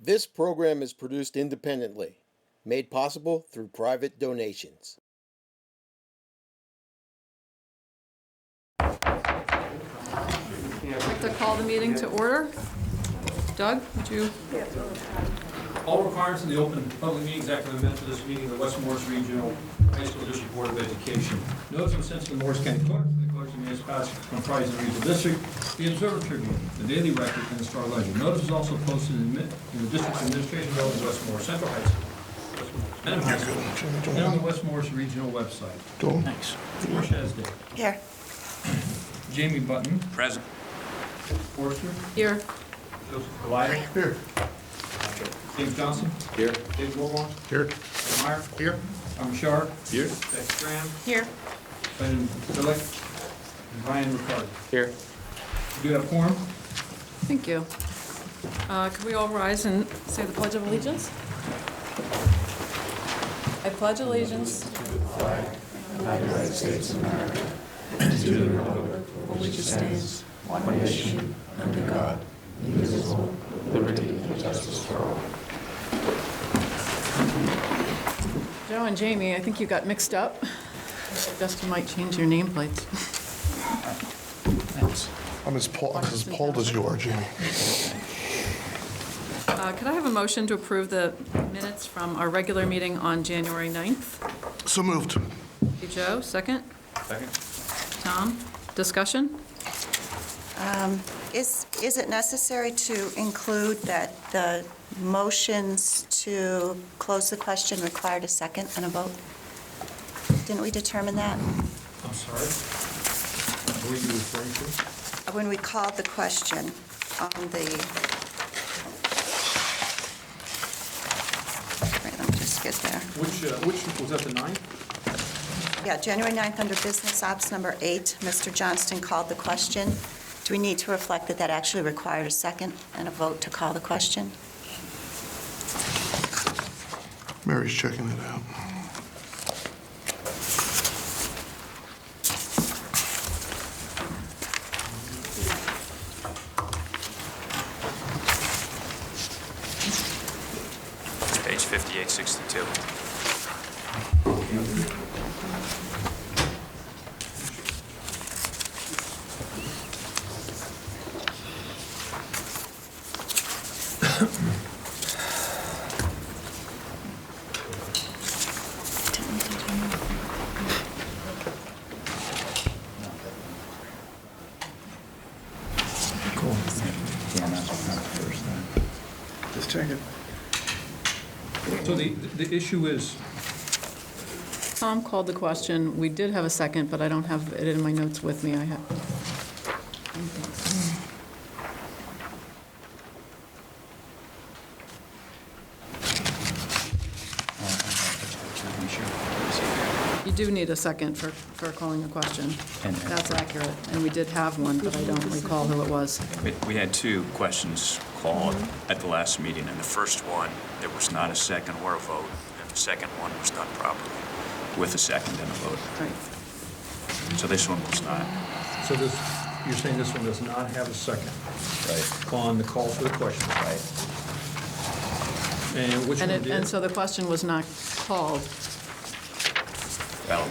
This program is produced independently, made possible through private donations. I'd like to call the meeting to order. Doug, would you? All requirements of the Open Public Meetings Act are met for this meeting of the Wmrhsd Regional High School District Board of Education. Notice was sent to the Morris County Clerk, the clerks of municipalities comprising the regional district, the Observer Tribune, the Daily Record, and the Star Ledger. Notice was also posted in the district's administration building, Westmore Central High School, Westmore High School, and on the Westmore's regional website. Cool. Thanks. Wmrhsd. Here. Jamie Button. Present. Forster. Here. Joseph Goliath. Here. James Johnson. Here. David Wilmore. Here. Ed Meyer. Here. Wmrhsd. Here. Becky Graham. Here. Brendan Billick. And Brian Riccardi. Here. We do have quorum. Thank you. Could we all rise and say the Pledge of Allegiance? I pledge allegiance United States of America, and to the republic for which it stands, one nation, under God, indivisible, with liberty and justice for all. Joe and Jamie, I think you got mixed up. I suggest you might change your nameplates. Thanks. I'm as appalled as you are, Jamie. Could I have a motion to approve the minutes from our regular meeting on January 9th? So moved. Thank you, Joe. Second? Second. Tom? Discussion? Is it necessary to include that the motions to close the question required a second and a vote? Didn't we determine that? I'm sorry. What are you referring to? When we called the question on the... Wait, let me just get there. Which was that, the 9th? Yeah, January 9th, under Business Ops number 8, Mr. Johnston called the question. Do we need to reflect that that actually required a second and a vote to call the question? Mary's checking it out. Page 5862. Just check it. So the issue is, Tom called the question. We did have a second, but I don't have it in my notes with me. I have. You do need a second for calling a question. That's accurate. And we did have one, but I don't recall who it was. We had two questions called at the last meeting, and the first one, there was not a second or a vote, and the second one was done properly, with a second and a vote. Right. So this one was not. so this, you're saying this one does not have a second Right. on the call for the question? Right. And which one And did? so the question was not called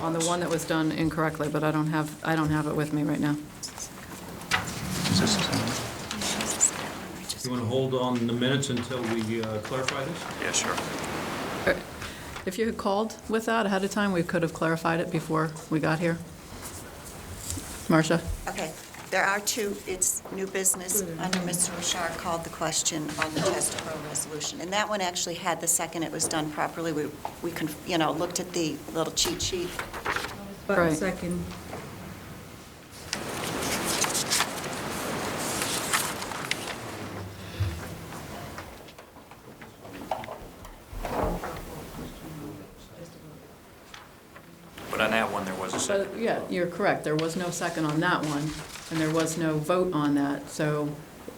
on the one that was done incorrectly, but I don't have it with me right now. You want to hold on the minutes until we clarify this? Yeah, sure. If you had called with that ahead of time, we could have clarified it before we got here. Marcia? Okay, there are two, it's new business under Mr. Wmrhsd called the question on the test pro resolution. And that one actually had the second, it was done properly. We looked at the little cheat sheet. Right. Second. But on that one, there was a second. But, yeah, you're correct. There was no second on that one, and there was no vote on that, so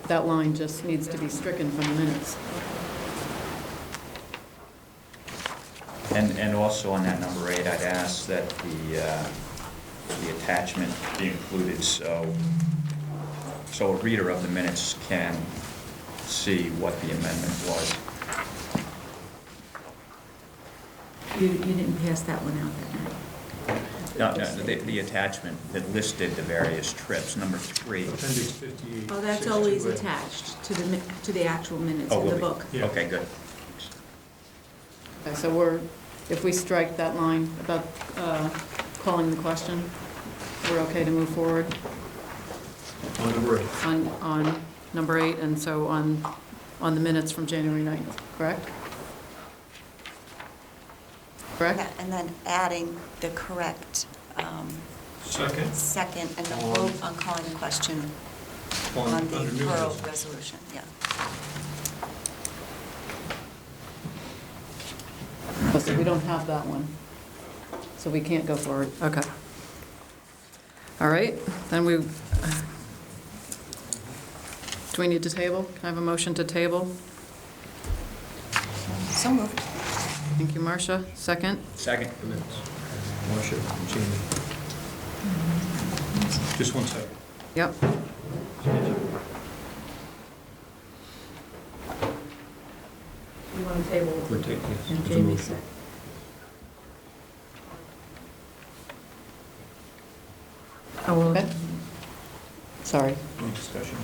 that line just needs to be stricken from the minutes. And also on that number 8, I'd ask that the attachment be included so a reader of the minutes can see what the amendment was. You didn't pass that one out that night. No, the attachment that listed the various trips, number 3. Appendix 58. Oh, that's 62A. always attached to the actual minutes Oh, in the will be. book. Yeah. Okay, good. Okay, so if we strike that line about calling the question, we're okay to move forward On number 8. on number 8, and so on the minutes from January 9th, correct? Correct? Yeah, and then adding the correct Second, second and the On- vote on calling the question on under the new borough business. resolution, yeah. Oh, so we don't have that one, so we can't go forward. Okay. All right, then do we need to table? Can I have a motion to table? So moved. Thank you, Marcia. Second? Second. The minutes. Marcia, Jamie. Just 1 second. Yep. You want to table? We're taking, And it's a Jamie motion. said. Oh, well, Okay. Sorry. Any discussion?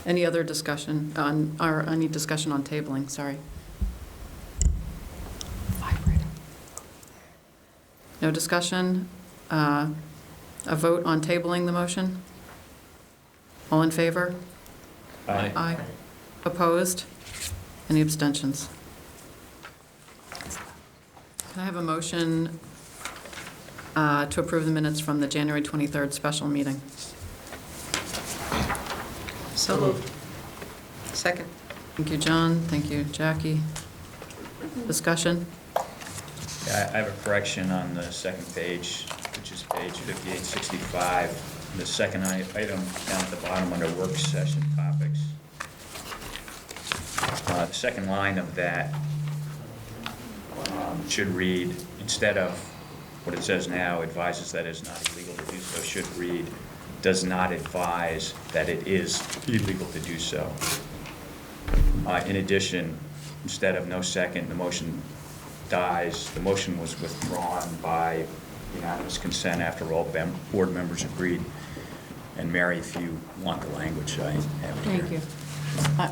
Any other discussion on, or any discussion on tabling? Sorry. No discussion? A vote on tabling the motion? All in favor? Aye. Aye. Opposed? Any abstentions? Can I have a motion to approve the minutes from the January 23rd special meeting? So moved. Second. Thank you, John. Thank you, Jackie. Discussion? Yeah, I have a correction on the second page, which is page 5865. The second item down at the bottom under work session topics. The second line of that should read, instead of what it says now, advises that it is not illegal to do so, should read, does not advise that it is illegal to do so. In addition, instead of no second, the motion dies. The motion was withdrawn by unanimous consent after all board members agreed. And Mary, if you want the language, I have it here. Thank you.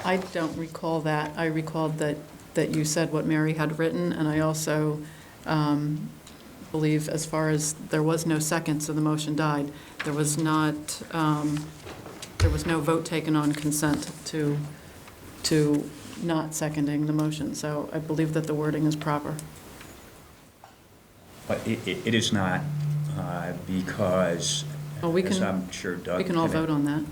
I don't recall that. I recalled that you said what Mary had written, and I also believe, as far as there was no second, so the motion died, there was no vote taken on consent to not seconding the motion, so I believe that the wording is proper. But it is not, because, Well, we as can- I'm sure Doug... We can all vote on that.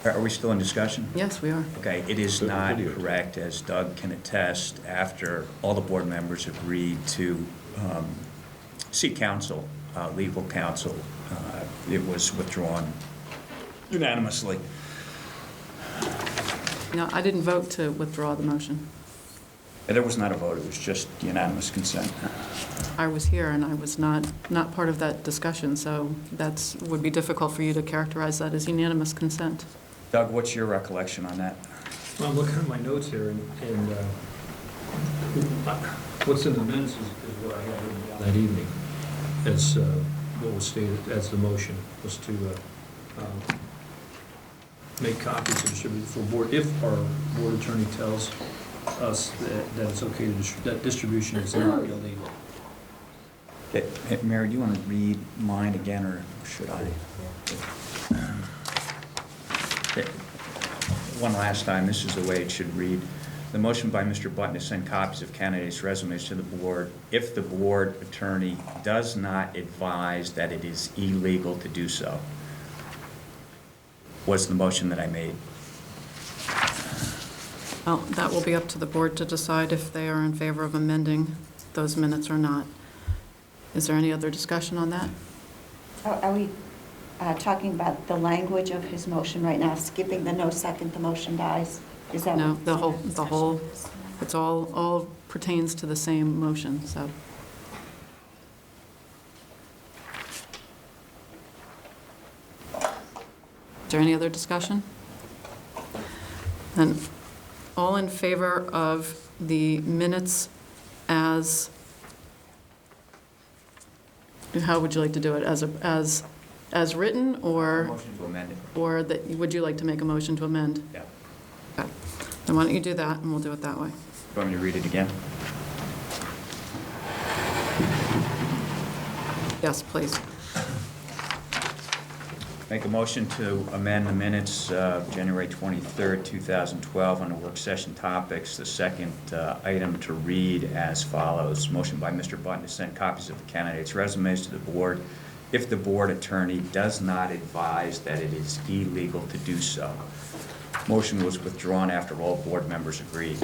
Are we still in discussion? Yes, we are. Okay, it is not correct, as Doug can attest, after all the board members agreed to seek counsel, legal counsel, it was withdrawn unanimously. No, I didn't vote to withdraw the motion. There was not a vote, it was just unanimous consent. I was here, and I was not part of that discussion, so would be difficult for you to characterize that as unanimous consent. Doug, what's your recollection on that? Well, I'm looking at my notes here, and what's in the minutes is what I had written down that evening, as what was stated as the motion, was to make copies to distribute for board, if our board attorney tells us that it's okay to that distribution is not illegal. Hey, Mary, do you want to read mine again, or should I? One last time, this is the way it should read. The motion by Mr. Button to send copies of candidates' resumes to the board if the board attorney does not advise that it is illegal to do so, was the motion that I made. Well, that will be up to the board to decide if they are in favor of amending those minutes or not. Is there any other discussion on that? Are we talking about the language of his motion right now, skipping the no second, the motion dies? Is that? No, what the whole, discussion is? it's all pertains to the same motion, so. Is there any other discussion? And all in favor of the minutes as, how would you like to do it? As written, or, Motion to amend it. or that, would you like to make a motion to amend? Yeah. Okay. Then why don't you do that, and we'll do it that way. You want me to read it again? Yes, please. Make a motion to amend the minutes of January 23rd, 2012 on the work session topics. The second item to read as follows. Motion by Mr. Button to send copies of the candidates' resumes to the board if the board attorney does not advise that it is illegal to do so. Motion was withdrawn after all board members agreed.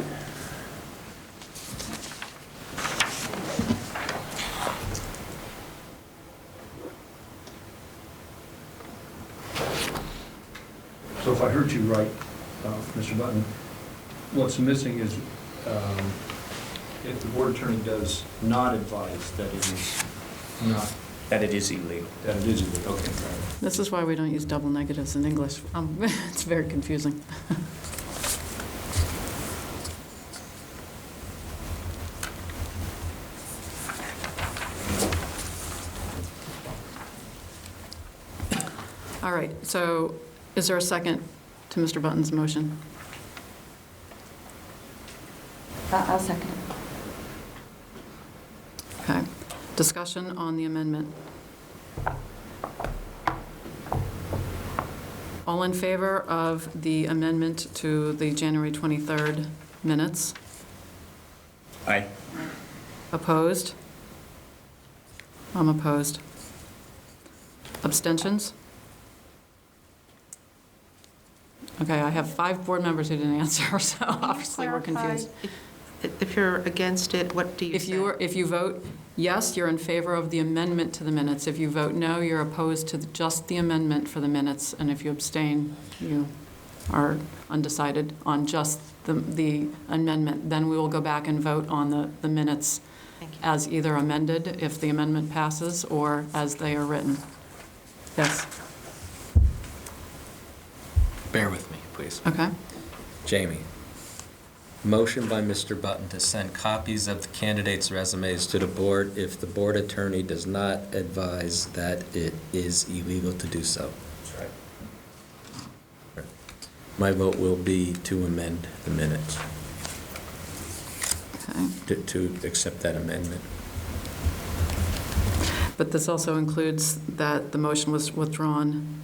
So if I heard you right, Mr. Button, what's missing is if the board attorney does not advise that it is not, That it is illegal. that it is illegal. Okay. This is why we don't use double negatives in English. It's very confusing. All right, so is there a second to Mr. Button's motion? I'll second it. Okay. Discussion on the amendment. All in favor of the amendment to the January 23rd minutes? Aye. Opposed? I'm opposed. Abstentions? Okay, I have 5 board members who didn't answer, so obviously we're confused. If you're against it, what do you say? If you vote yes, you're in favor of the amendment to the minutes. If you vote no, you're opposed to just the amendment for the minutes. And if you abstain, you are undecided on just the amendment. Then we will go back and vote on the minutes Thank you. as either amended, if the amendment passes, or as they are written. Yes, Bear with me, please. okay. Jamie. Motion by Mr. Button to send copies of the candidates' resumes to the board if the board attorney does not advise that it is illegal to do so. That's right. My vote will be to amend the minutes, Okay. to accept that amendment. But this also includes that the motion was withdrawn.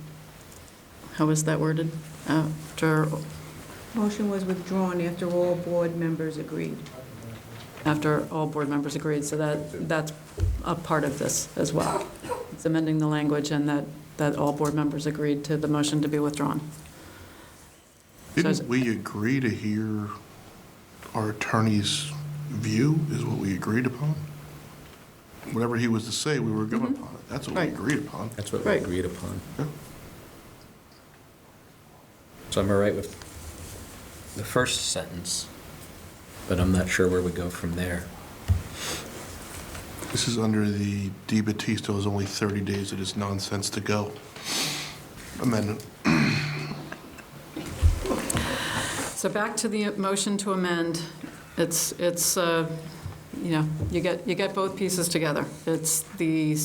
How was that worded? After Motion was withdrawn after all board members agreed. all board members agreed, so that's a part of this as well. It's amending the language and that all board members agreed to the motion to be withdrawn. Didn't we agree to hear our attorney's view is what we agreed upon? Whatever he was to say, we were going upon it. That's what we Right. agreed upon. That's what we Right. agreed upon. Yeah. So I'm all right with the first sentence, but I'm not sure where we go from there. This is under the Di Battisto is only 30 days, it is nonsense to go. Amendment. So back to the motion to amend. It's you get both pieces together. It's the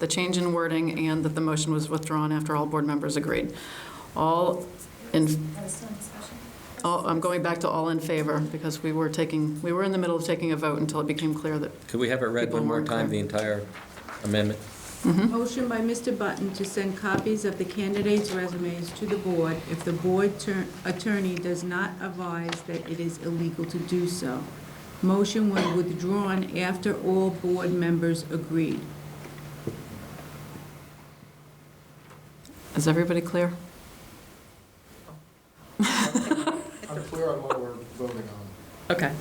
change in wording and that the motion was withdrawn after all board members agreed. I'm going back to all in favor because we were in the middle of taking a vote until it became clear that, Could we have it read People one more weren't time, the clear. entire amendment? Motion by Mr. Button to send copies of the candidates' resumes to the board if the board attorney does not advise that it is illegal to do so. Motion was withdrawn after all board members agreed. is everybody clear? I'm clear on what we're voting on. Okay.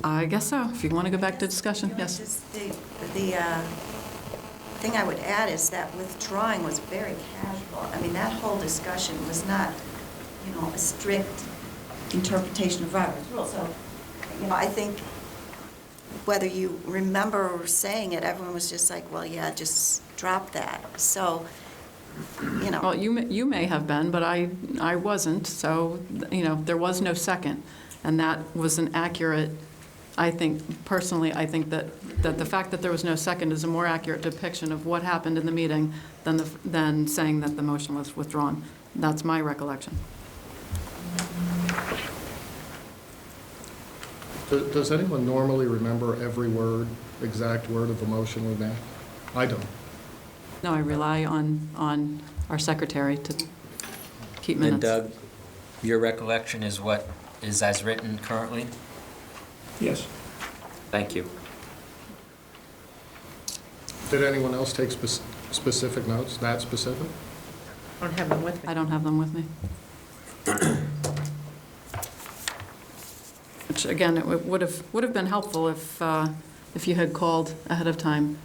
I guess so. If you want to go back to discussion, yes. Just the thing I would add is that withdrawing was very casual. I mean, that whole discussion was not, a strict interpretation of Robert's rules. So, I think whether you remember saying it, everyone was just like, well, yeah, just drop that. So Well, you may have been, but I wasn't, so, there was no second. And that was an accurate, I think, personally, I think that the fact that there was no second is a more accurate depiction of what happened in the meeting than saying that the motion was withdrawn. That's my recollection. Does anyone normally remember every word, exact word of the motion we made? I don't. No, I rely on our secretary to keep minutes. And Doug, your recollection is what is as written currently? Yes. Thank you. Did anyone else take specific notes, that specific? I don't have them with me. I don't have them with me. Which, again, it would have been helpful if you had called ahead of time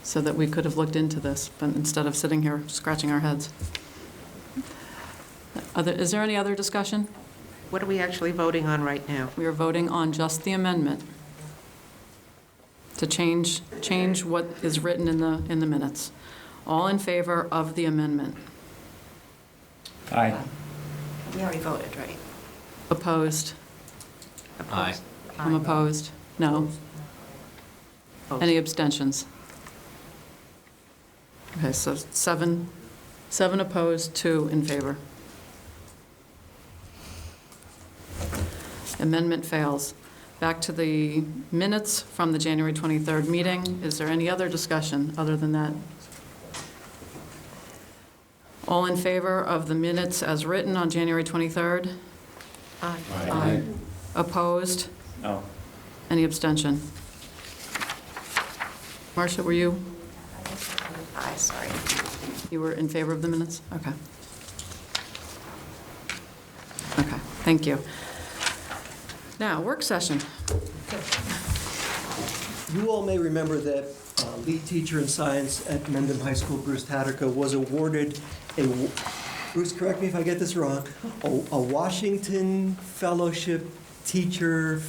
so that we could have looked into this, but instead of sitting here scratching our heads. Is there any other discussion? What are we actually voting on right now? We are voting on just the amendment to change what is written in the minutes. All in favor of the amendment? Aye. We already voted, right? Opposed? Aye. I'm opposed. No. Opposed. Any abstentions? Okay, so seven opposed, 2 in favor. Amendment fails. Back to the minutes from the January 23rd meeting. Is there any other discussion other than that? All in favor of the minutes as written on January 23rd? Aye. Aye. Opposed? No. Any abstention? Marcia, were you? Aye, sorry. You were in favor of the minutes? Okay. Okay, thank you. Now, work session. You all may remember that lead teacher in science at Mendham High School, Bruce Tatterka, was awarded Bruce, correct me if I get this wrong, a Washington Fellowship Teacher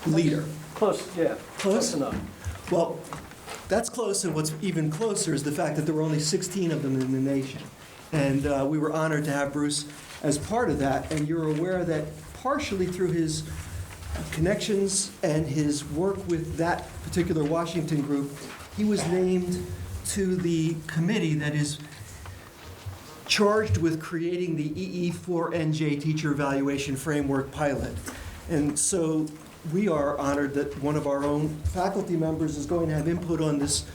Leader. Close, yeah. Close? Enough. Well, that's close, and what's even closer is the fact that there were only 16 of them in the nation. And we were honored to have Bruce as part of that, and you're aware that partially through his connections and his work with that particular Washington group, he was named to the committee that is charged with creating the EE4NJ Teacher Evaluation Framework pilot. And so we are honored that one of our own faculty members is going to have input on this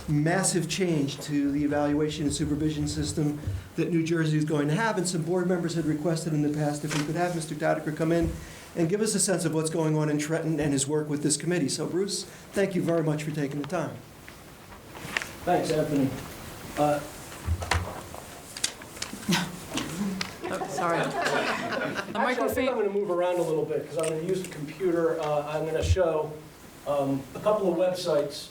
massive change to the evaluation and supervision system that New Jersey is going to have. And some board members had requested in the past if we could have Mr. Tatterka come in and give us a sense of what's going on in Trenton and his work with this committee. So Bruce, thank you very much for taking the time. Thanks, Anthony. Oh, sorry. The Actually, I think microphone. I'm going to move around a little bit because I'm going to use the computer. I'm going to show a couple of websites.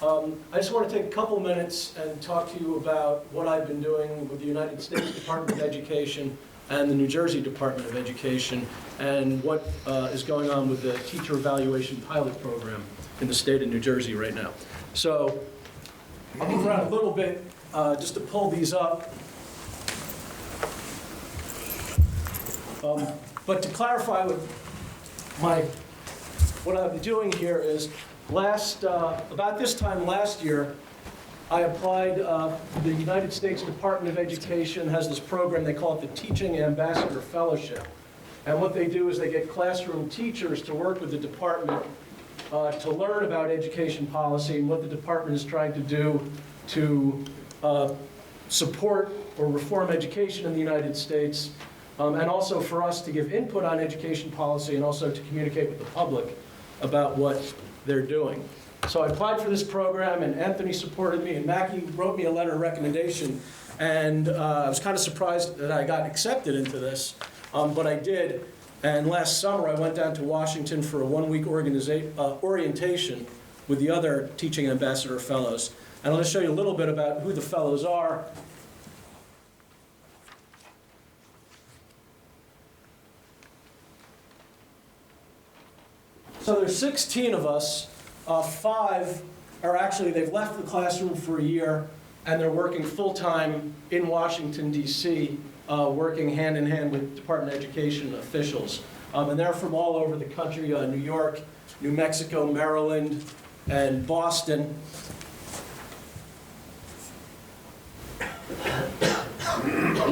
I just want to take a couple minutes and talk to you about what I've been doing with the United States Department of Education and the New Jersey Department of Education and what is going on with the teacher evaluation pilot program in the state of New Jersey right now. So I'll move around a little bit just to pull these up. But to clarify what I've been doing here is about this time last year, I applied, the United States Department of Education has this program, they call it the Teaching Ambassador Fellowship. And what they do is they get classroom teachers to work with the department to learn about education policy and what the department is trying to do to support or reform education in the United States, and also for us to give input on education policy and also to communicate with the public about what they're doing. So I applied for this program, and Anthony supported me, and Mackie wrote me a letter of recommendation, and I was kind of surprised that I got accepted into this, but I did. And last summer, I went down to Washington for a one-week orientation with the other Teaching Ambassador Fellows. And I'll just show you a little bit about who the fellows are. So there's 16 of us. 5 are actually, they've left the classroom for a year. and they're working full-time in Washington, D.C., working hand-in-hand with Department of Education officials. And they're from all over the country, New York, New Mexico, Maryland, and Boston.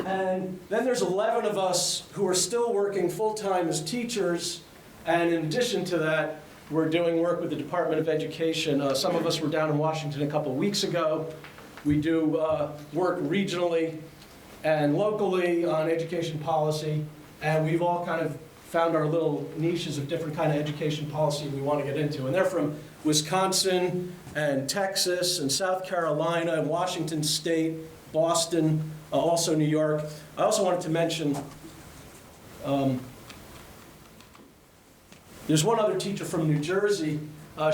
And then there's 11 of us who are still working full-time as teachers, and in addition to that, we're doing work with the Department of Education. Some of us were down in Washington a couple weeks ago. We do work regionally and locally on education policy, and we've all kind of found our little niches of different kind of education policy we want to get into. And they're from Wisconsin and Texas and South Carolina and Washington State, Boston, also New York. I also wanted to mention there's one other teacher from New Jersey.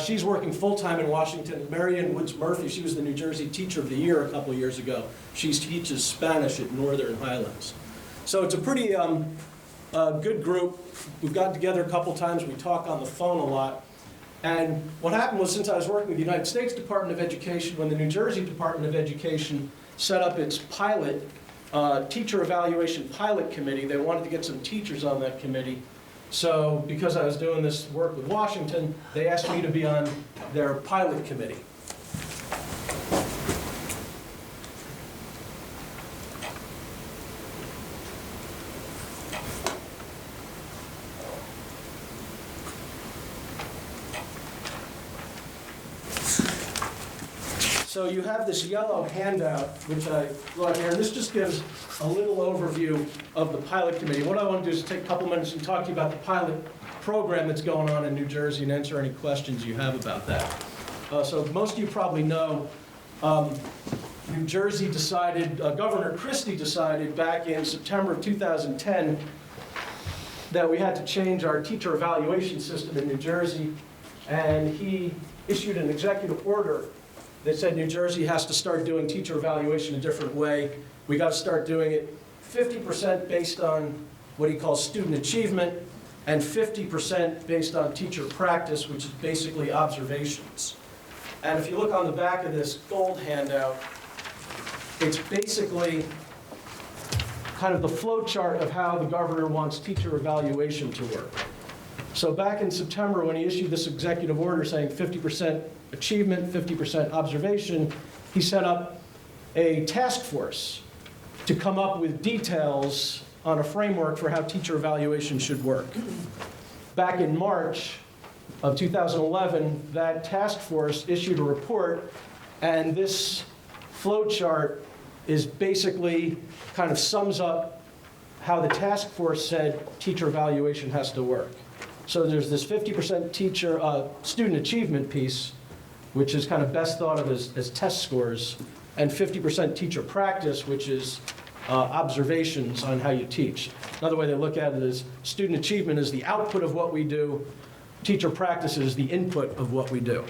She's working full-time in Washington. Marion Woods-Murphy, she was the New Jersey Teacher of the Year a couple years ago. She teaches Spanish at Northern Highlands. So it's a pretty good group. We've gotten together a couple times. We talk on the phone a lot. And what happened was, since I was working with the United States Department of Education, when the New Jersey Department of Education set up its pilot, teacher evaluation pilot committee, they wanted to get some teachers on that committee. So because I was doing this work with Washington, they asked me to be on their pilot committee. So you have this yellow handout, which I brought here, and this just gives a little overview of the pilot committee. What I want to do is take a couple minutes and talk to you about the pilot program that's going on in New Jersey and answer any questions you have about that. So most of you probably know New Jersey decided, Governor Christie decided back in September of 2010 that we had to change our teacher evaluation system in New Jersey, and he issued an executive order that said New Jersey has to start doing teacher evaluation a different way. We got to start doing it 50% based on what he calls student achievement and 50% based on teacher practice, which is basically observations. And if you look on the back of this gold handout, it's basically kind of the flow chart of how the governor wants teacher evaluation to work. So back in September, when he issued this executive order saying 50% achievement, 50% observation, he set up a task force to come up with details on a framework for how teacher evaluation should work. Back in March of 2011, that task force issued a report, and this flow chart is basically kind of sums up how the task force said teacher evaluation has to work. So there's this 50% teacher student achievement piece, which is kind of best thought of as test scores, and 50% teacher practice, which is observations on how you teach. Another way they look at it is student achievement is the output of what we do, teacher practice is the input of what we do.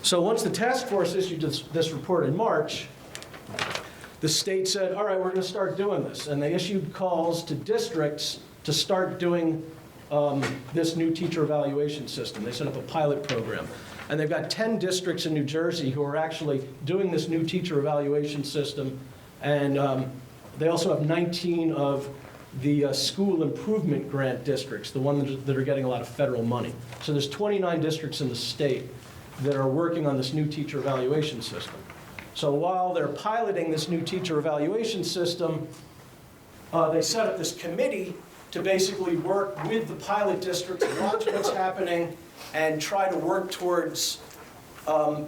So once the task force issued this report in March, the state said, all right, we're going to start doing this. And they issued calls to districts to start doing this new teacher evaluation system. They set up a pilot program. And they've got 10 districts in New Jersey who are actually doing this new teacher evaluation system. And they also have 19 of the school improvement grant districts, the ones that are getting a lot of federal money. So there's 29 districts in the state that are working on this new teacher evaluation system. So while they're piloting this new teacher evaluation system, they set up this committee to basically work with the pilot districts, watch what's happening, and try to work towards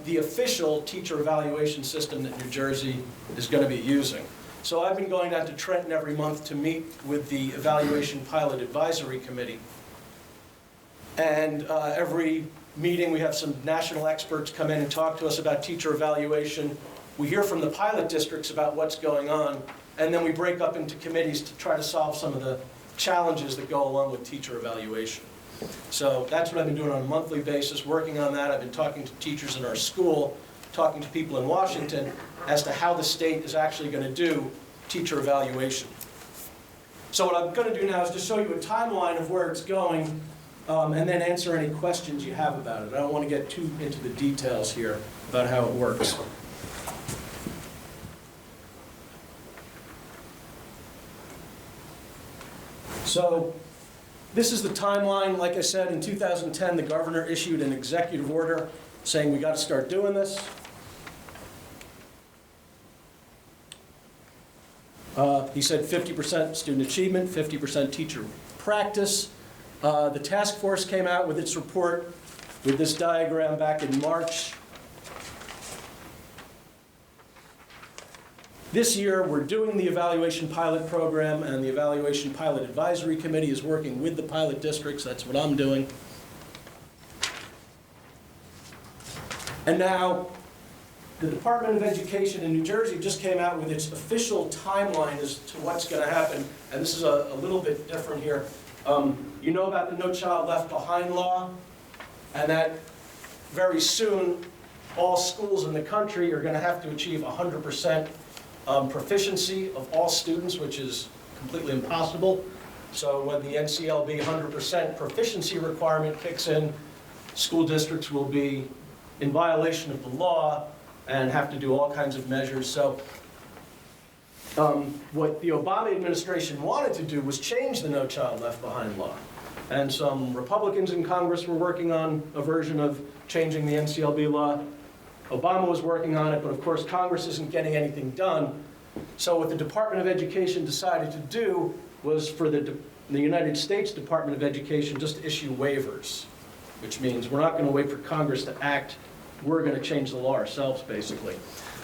the official teacher evaluation system that New Jersey is going to be using. So I've been going down to Trenton every month to meet with the Evaluation Pilot Advisory Committee. And every meeting we have some national experts come in and talk to us about teacher evaluation. We hear from the pilot districts about what's going on, and then we break up into committees to try to solve some of the challenges that go along with teacher evaluation. So that's what I've been doing on a monthly basis, working on that. I've been talking to teachers in our school, talking to people in Washington as to how the state is actually going to do teacher evaluation. So what I'm going to do now is just show you a timeline of where it's going, and then answer any questions you have about it. I don't want to get too into the details here about how it works. So this is the timeline. Like I said, in 2010, the governor issued an executive order saying we got to start doing this. He said 50% student achievement, 50% teacher practice. The task force came out with its report with this diagram back in March. This year, we're doing the evaluation pilot program, and the evaluation pilot advisory committee is working with the pilot districts. That's what I'm doing. And now, the Department of Education in New Jersey just came out with its official timeline as to what's going to happen, and this is a little bit different here. You know about the No Child Left Behind law, and that very soon all schools in the country are going to have to achieve 100% proficiency of all students, which is completely impossible. So when the NCLB 100% proficiency requirement kicks in, school districts will be in violation of the law and have to do all kinds of measures. So what the Obama administration wanted to do was change the No Child Left Behind law. And some Republicans in Congress were working on a version of changing the NCLB law. Obama was working on it, but of course Congress isn't getting anything done. So what the Department of Education decided to do was for the United States Department of Education just to issue waivers, which means we're not going to wait for Congress to act. We're going to change the law ourselves, basically.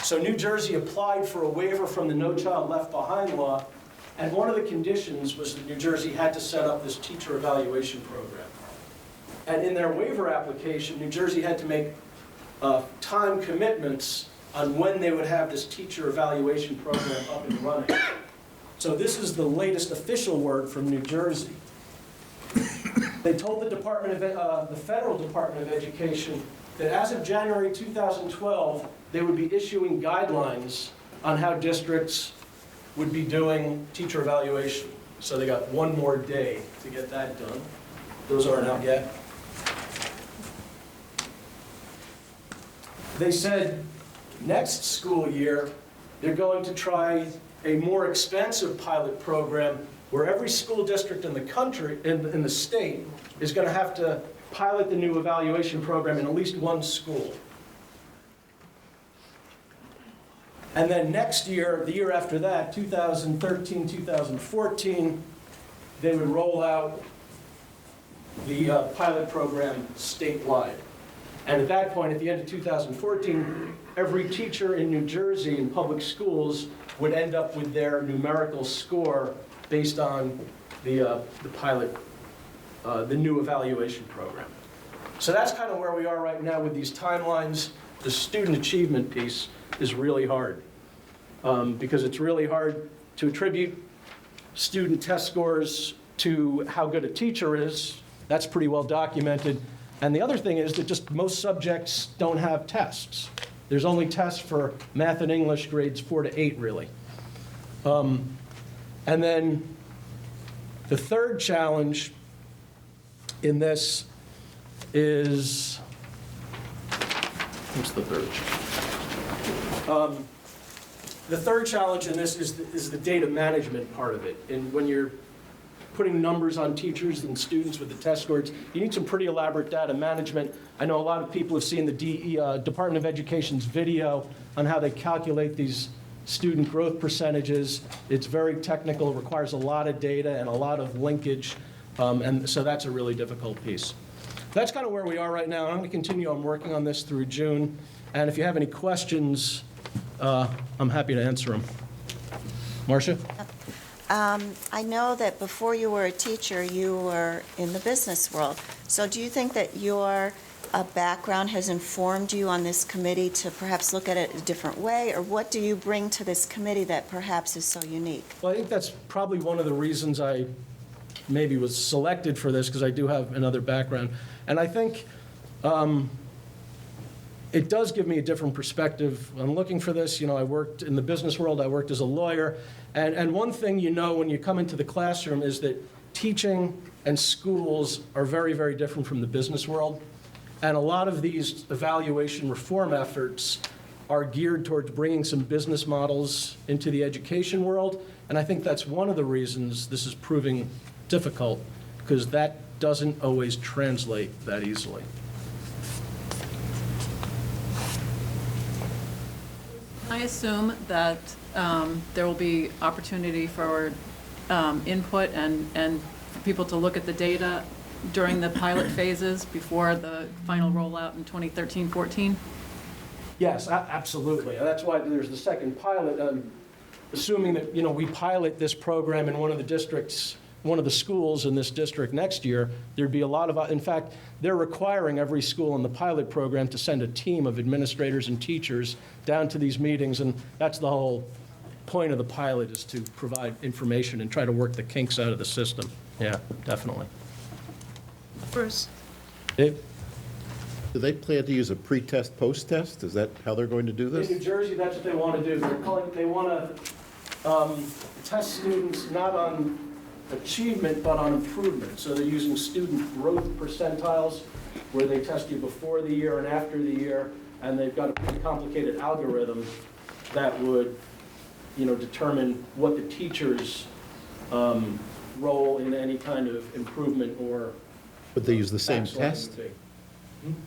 So New Jersey applied for a waiver from the No Child Left Behind law, and one of the conditions was that New Jersey had to set up this teacher evaluation program. And in their waiver application, New Jersey had to make time commitments on when they would have this teacher evaluation program up and running. So this is the latest official word from New Jersey. They told the Federal Department of Education that as of January 2012, they would be issuing guidelines on how districts would be doing teacher evaluation. So they got one more day to get that done. Those aren't out yet. They said next school year, they're going to try a more expansive pilot program where every school district in the country, in the state, is going to have to pilot the new evaluation program in at least one school. And then next year, the year after that, 2013, 2014, they would roll out the pilot program statewide. And at that point, at the end of 2014, every teacher in New Jersey in public schools would end up with their numerical score based on the pilot, the new evaluation program. So that's kind of where we are right now with these timelines. The student achievement piece is really hard because it's really hard to attribute student test scores to how good a teacher is. That's pretty well documented. And the other thing is that just most subjects don't have tests. There's only tests for math and English grades 4 to 8, really. And then the third challenge in this is, what's the third? The third challenge in this is the data management part of it. And when you're putting numbers on teachers and students with the test scores, you need some pretty elaborate data management. I know a lot of people have seen the Department of Education's video on how they calculate these student growth percentages. It's very technical, requires a lot of data and a lot of linkage, and so that's a really difficult piece. That's kind of where we are right now. I'm going to continue on working on this through June, and if you have any questions, I'm happy to answer them. Marcia? I know that before you were a teacher, you were in the business world. So do you think that your background has informed you on this committee to perhaps look at it a different way? Or what do you bring to this committee that perhaps is so unique? Well, I think that's probably one of the reasons I maybe was selected for this, because I do have another background. And I think it does give me a different perspective. I'm looking for this. You know, I worked in the business world. I worked as a lawyer. And one thing you know when you come into the classroom is that teaching and schools are very, very different from the business world. And a lot of these evaluation reform efforts are geared towards bringing some business models into the education world And I think that's one of the reasons this is proving difficult, because that doesn't always translate that easily. I assume that there will be opportunity for input and for people to look at the data during the pilot phases before the final rollout in 2013-14? Yes, absolutely. And that's why there's the second pilot. Assuming that, we pilot this program in one of the districts, one of the schools in this district next year, there'd be a lot of, in fact, they're requiring every school in the pilot program to send a team of administrators and teachers down to these meetings, and that's the whole point of the pilot, is to provide information and try to work the kinks out of the system. Yeah, definitely. Bruce? Dave? Do they plan to use a pre-test, post-test? Is that how they're going to do In this? New Jersey, that's what they want to do. They want to test students not on achievement, but on improvement. So they're using student growth percentiles, where they test you before the year and after the year, and they've got a pretty complicated algorithm that would, determine what the teacher's role in any kind of improvement or Would they use the same excellence test? would be.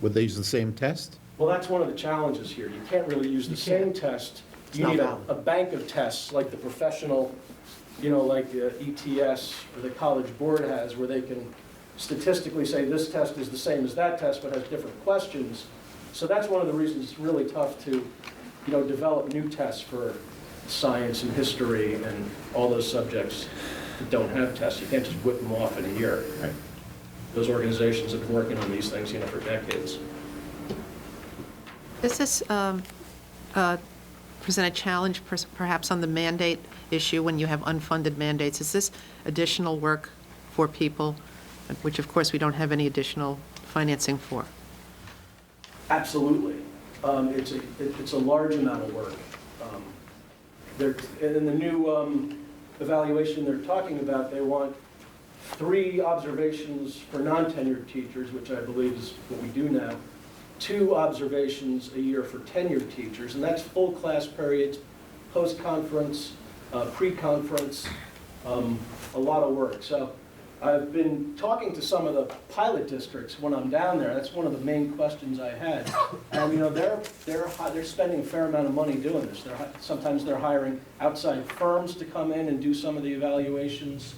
Would they use the same test? Well, that's one of the challenges here. You can't really use the same test. You need a bank of tests, like the professional, like the ETS or the College Board has, where they can statistically say this test is the same as that test, but has different questions. So that's one of the reasons it's really tough to, develop new tests for science and history and all those subjects that don't have tests. You can't just whip them off in a year. Right. Those organizations have been working on these things, for decades. Does this present a challenge perhaps on the mandate issue when you have unfunded mandates? Is this additional work for people, which of course we don't have any additional financing for? Absolutely. It's a large amount of work. In the new evaluation they're talking about, they want 3 observations for non-tenured teachers, which I believe is what we do now, 2 observations a year for tenured teachers, and that's full class periods, post-conference, pre-conference, a lot of work. So I've been talking to some of the pilot districts when I'm down there. That's one of the main questions I had. And they're spending a fair amount of money doing this. Sometimes they're hiring outside firms to come in and do some of the evaluations.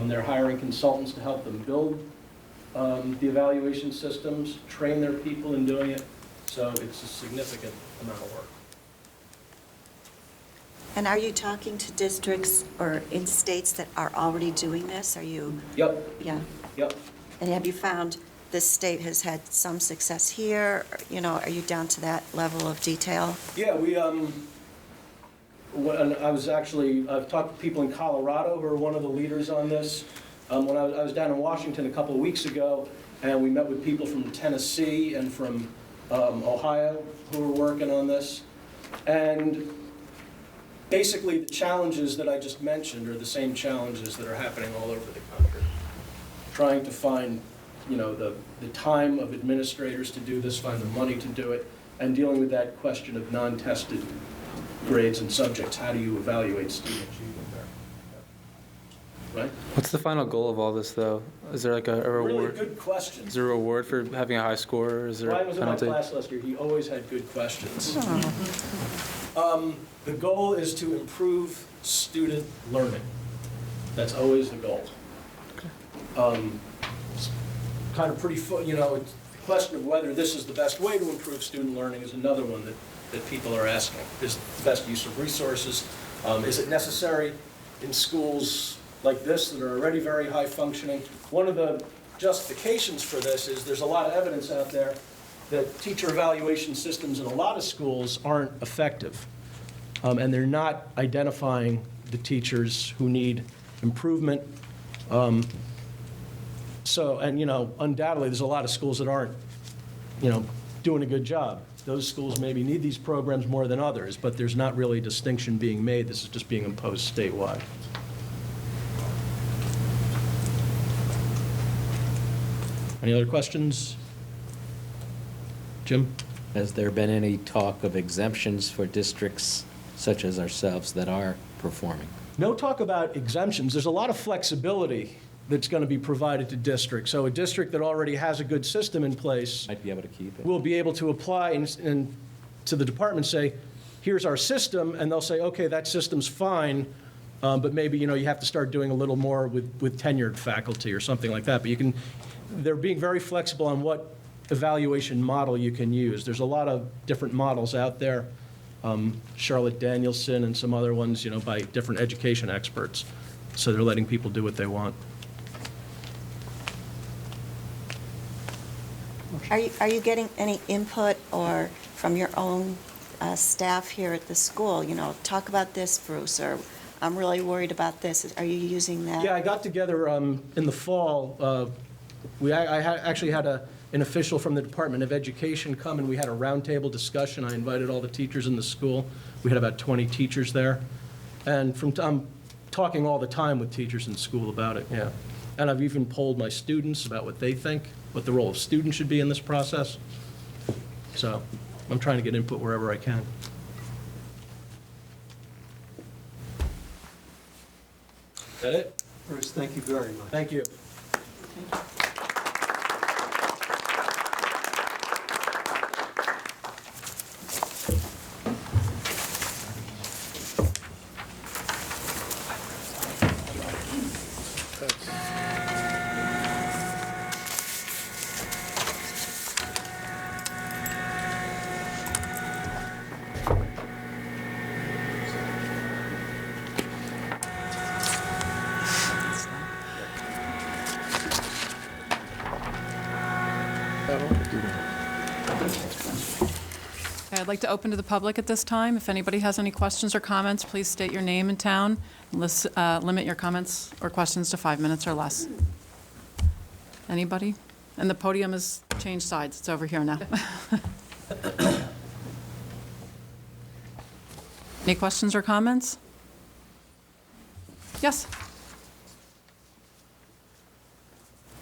They're hiring consultants to help them build the evaluation systems, train their people in doing it. So it's a significant amount of work. And are you talking to districts or in states that are already doing this? Are you? Yep. Yeah. Yep. And have you found this state has had some success here? Are you down to that level of detail? Yeah, I've talked to people in Colorado who are one of the leaders on this. When I was down in Washington a couple of weeks ago, and we met with people from Tennessee and from Ohio who were working on this. And basically the challenges that I just mentioned are the same challenges that are happening all over the country. Trying to find, the time of administrators to do this, find the money to do it, and dealing with that question of non-tested grades and subjects. How do you evaluate student achievement there? Right? What's the final goal of all this, though? Is there like a reward? Really good question. Is there a reward for having a high score, or is there Ryan a was in my penalty? class last year. He always had good questions. The goal is to improve student learning. That's always the goal. It's kind of pretty, it's the question of whether this is the best way to improve student learning is another one that people are asking. Is it the best use of resources? Is it necessary in schools like this that are already very high functioning? One of the justifications for this is there's a lot of evidence out there that teacher evaluation systems in a lot of schools aren't effective. And they're not identifying the teachers who need improvement. Undoubtedly, there's a lot of schools that aren't, doing a good job. Those schools maybe need these programs more than others, but there's not really a distinction being made. This is just being imposed statewide. Any other questions? Jim? Has there been any talk of exemptions for districts such as ourselves that are performing? No talk about exemptions. There's a lot of flexibility that's going to be provided to districts. So a district that already has a good system in place Might be able to keep it. will be able to apply and to the department say, here's our system, and they'll say, okay, that system's fine, but maybe, you have to start doing a little more with tenured faculty or something like that. But they're being very flexible on what evaluation model you can use. There's a lot of different models out there, Charlotte Danielson and some other ones, by different education experts. So they're letting people do what they want. Are you getting any input or from your own staff here at the school? Talk about this, Bruce, or I'm really worried about this. Are you using that? Yeah, I got together in the fall. I actually had an official from the Department of Education come, and we had a roundtable discussion. I invited all the teachers in the school. We had about 20 teachers there. And I'm talking all the time with teachers in school about it, yeah. And I've even polled my students about what they think, what the role of students should be in this process. So I'm trying to get input wherever I can. Is that it? Bruce, thank you very much. Thank you. Okay, I'd like to open to the public at this time. If anybody has any questions or comments, please state your name and town. Limit your comments or questions to 5 minutes or less. Anybody? And the podium has changed sides. It's over here now. Any questions or comments? Yes?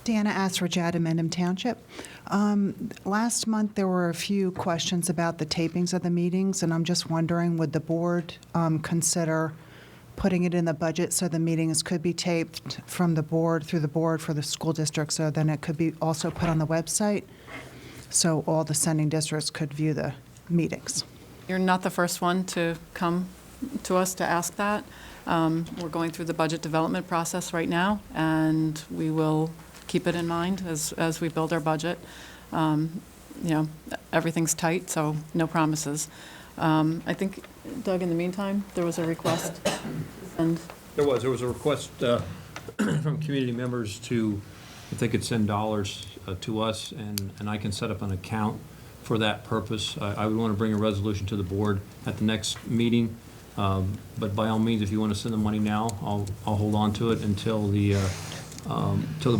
Deanna Asrajad in Mendham Township. Last month, there were a few questions about the tapings of the meetings, and I'm just wondering, would the board consider putting it in the budget so the meetings could be taped from the board, through the board for the school district, so then it could be also put on the website, so all the sending districts could view the meetings? You're not the first one to come to us to ask that. We're going through the budget development process right now, and we will keep it in mind as we build our budget. Everything's tight, so no promises. I think, Doug, in the meantime, there was a request. And There was a request from community members if they could send dollars to us, and I can set up an account for that purpose. I would want to bring a resolution to the board at the next meeting, but by all means, if you want to send the money now, I'll hold on to it until the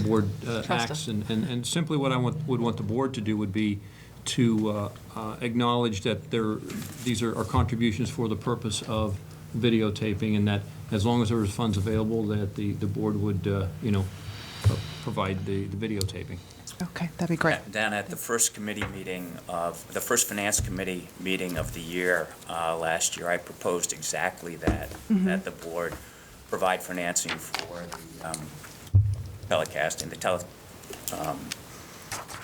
board acts. And simply what I would want the board to do would be to acknowledge that these are contributions for the purpose of videotaping, and that as long as there was funds available, that the board would, provide the videotaping. Okay, that'd be great. Dan, at the first first finance committee meeting of the year last year, I proposed exactly that, that the board provide financing for the telecasting,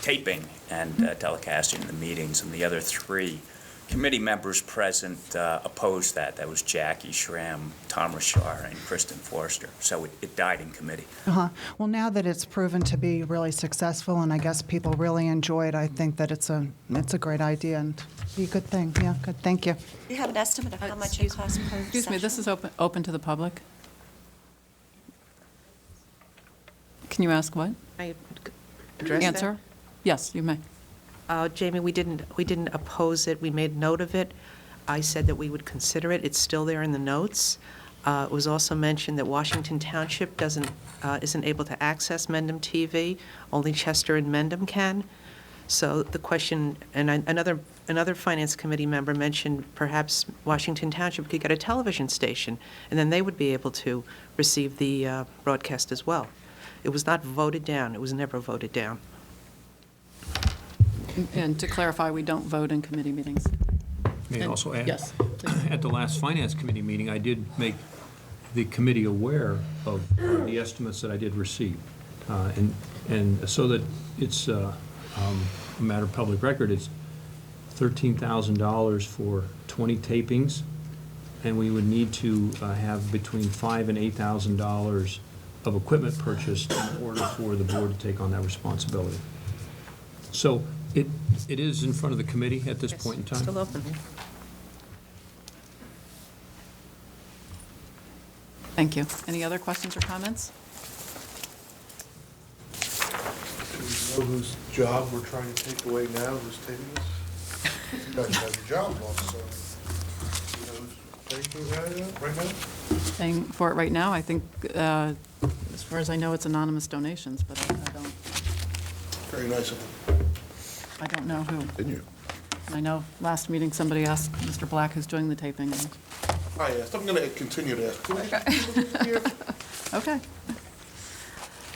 taping and telecasting the meetings, and the other three committee members present opposed that. That was Jackie Schramm, Tom Rashar, and Kristen Forster. So it died in committee. Well, now that it's proven to be really successful, and I guess people really enjoy it, I think that it's a great idea and be a good thing. Yeah, good. Thank you. Do you have an estimate of how much it costs per excuse me, this is open to the public. Can you ask what? I address that? Answer? Yes, you may. Jamie, we didn't oppose it. We made note of it. I said that we would consider it. It's still there in the notes. It was also mentioned that Washington Township isn't able to access Mendham TV. Only Chester and Mendham can. So the question, and another finance committee member mentioned perhaps Washington Township could get a television station, and then they would be able to receive the broadcast as well. It was not voted down. It was never voted down. And to clarify, we don't vote in committee meetings. May I also add? Yes. At the last finance committee meeting, I did make the committee aware of the estimates that I did receive. And so that it's a matter of public record, it's $13,000 for 20 tapings, and we would need to have between $5,000 and $8,000 of equipment purchased in order for the board to take on that responsibility. So it is in front of the committee at this point in time. Still open. Thank you. Any other questions or comments? Do we know whose job we're trying to take away now, who's taking this? You guys have your job lost, so you know who's taking it right now? Paying for it right now, I think, as far as I know, it's anonymous donations, but I don't, Very nice of them. I don't know who. Didn't you? I know last meeting, somebody asked Mr. Black who's doing the taping. And I asked. I'm going to continue to ask. okay.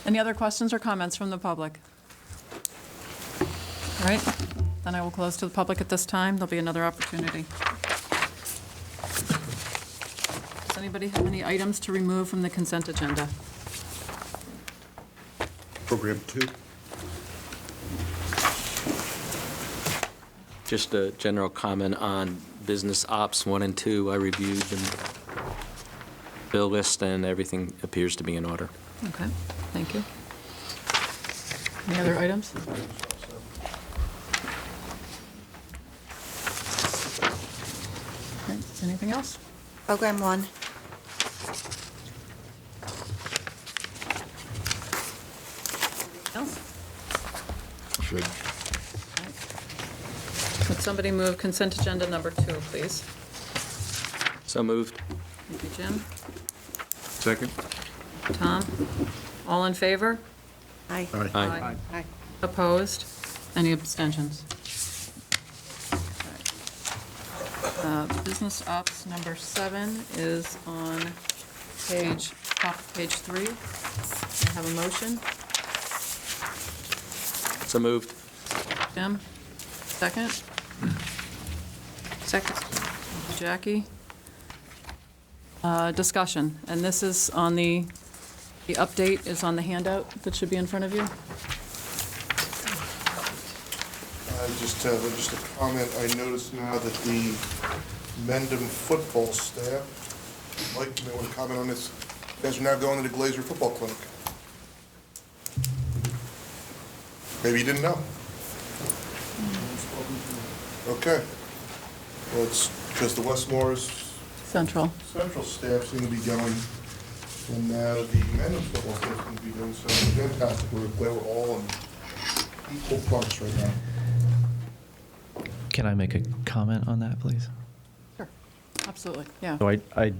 Any other questions or comments from the public? All right, then I will close to the public at this time. There'll be another opportunity. Does anybody have any items to remove from the consent agenda? Program 2. Just a general comment on business ops 1 and 2. I reviewed the bill list, and everything appears to be in order. Okay, thank you. Any other items? Okay, anything else? Program 1. Else? Good. Would somebody move consent agenda number 2, please? So moved. Thank you, Jim. Second. Tom? All in favor? Aye. Aye. Aye. Opposed? Any abstentions? Business ops number 7 is on top of page 3. I have a motion. So moved. Jim? Second? Second. Jackie? Discussion, and this is on the update is on the handout that should be in front of you. I just have just a comment. I noticed now that the Mendham football staff, Mike, you may want to comment on this. You guys are now going to the Glazer Football Clinic. Maybe you didn't know. Okay. Well, it's because the Westmore's Central. staff seem to be going, and now the Mendham football staff seem to be doing something fantastic. We're glad we're all in equal parts right now. Can I make a comment on that, please? Sure. Absolutely, yeah. So I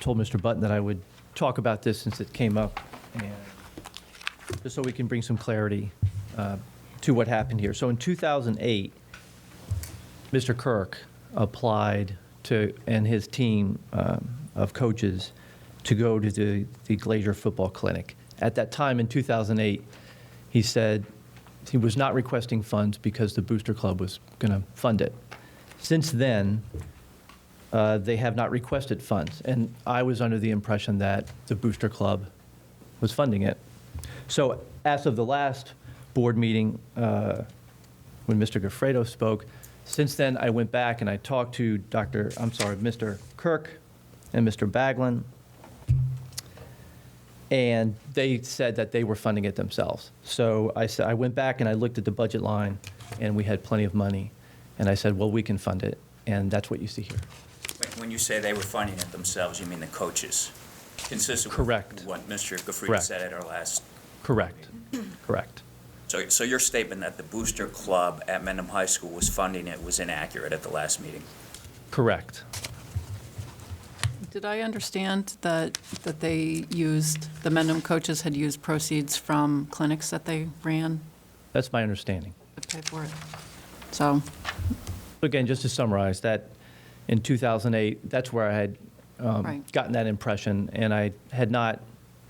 told Mr. Button that I would talk about this since it came up, and just so we can bring some clarity to what happened here. So in 2008, Mr. Kirk applied to, and his team of coaches, to go to the Glazer Football Clinic. At that time, in 2008, he said he was not requesting funds because the Booster Club was going to fund it. Since then, they have not requested funds, and I was under the impression that the Booster Club was funding it. So as of the last board meeting, when Mr. Goffredo spoke, since then I went back and I talked to Mr. Kirk and Mr. Baglin, and they said that they were funding it themselves. So I went back and I looked at the budget line, and we had plenty of money, and I said, well, we can fund it, and that's what you see here. When you say they were funding it themselves, you mean the coaches? Consistent Correct. with what Mr. Goffredo Correct. said at our last... Correct. Correct. So your statement that the Booster Club at Mendham High School was funding it was inaccurate at the last meeting? Correct. Did I understand that they used, the Mendham coaches had used proceeds from clinics that they ran That's my understanding. to pay for it? So, Again, just to summarize, that in 2008, that's where I had Right. gotten that impression, and I had not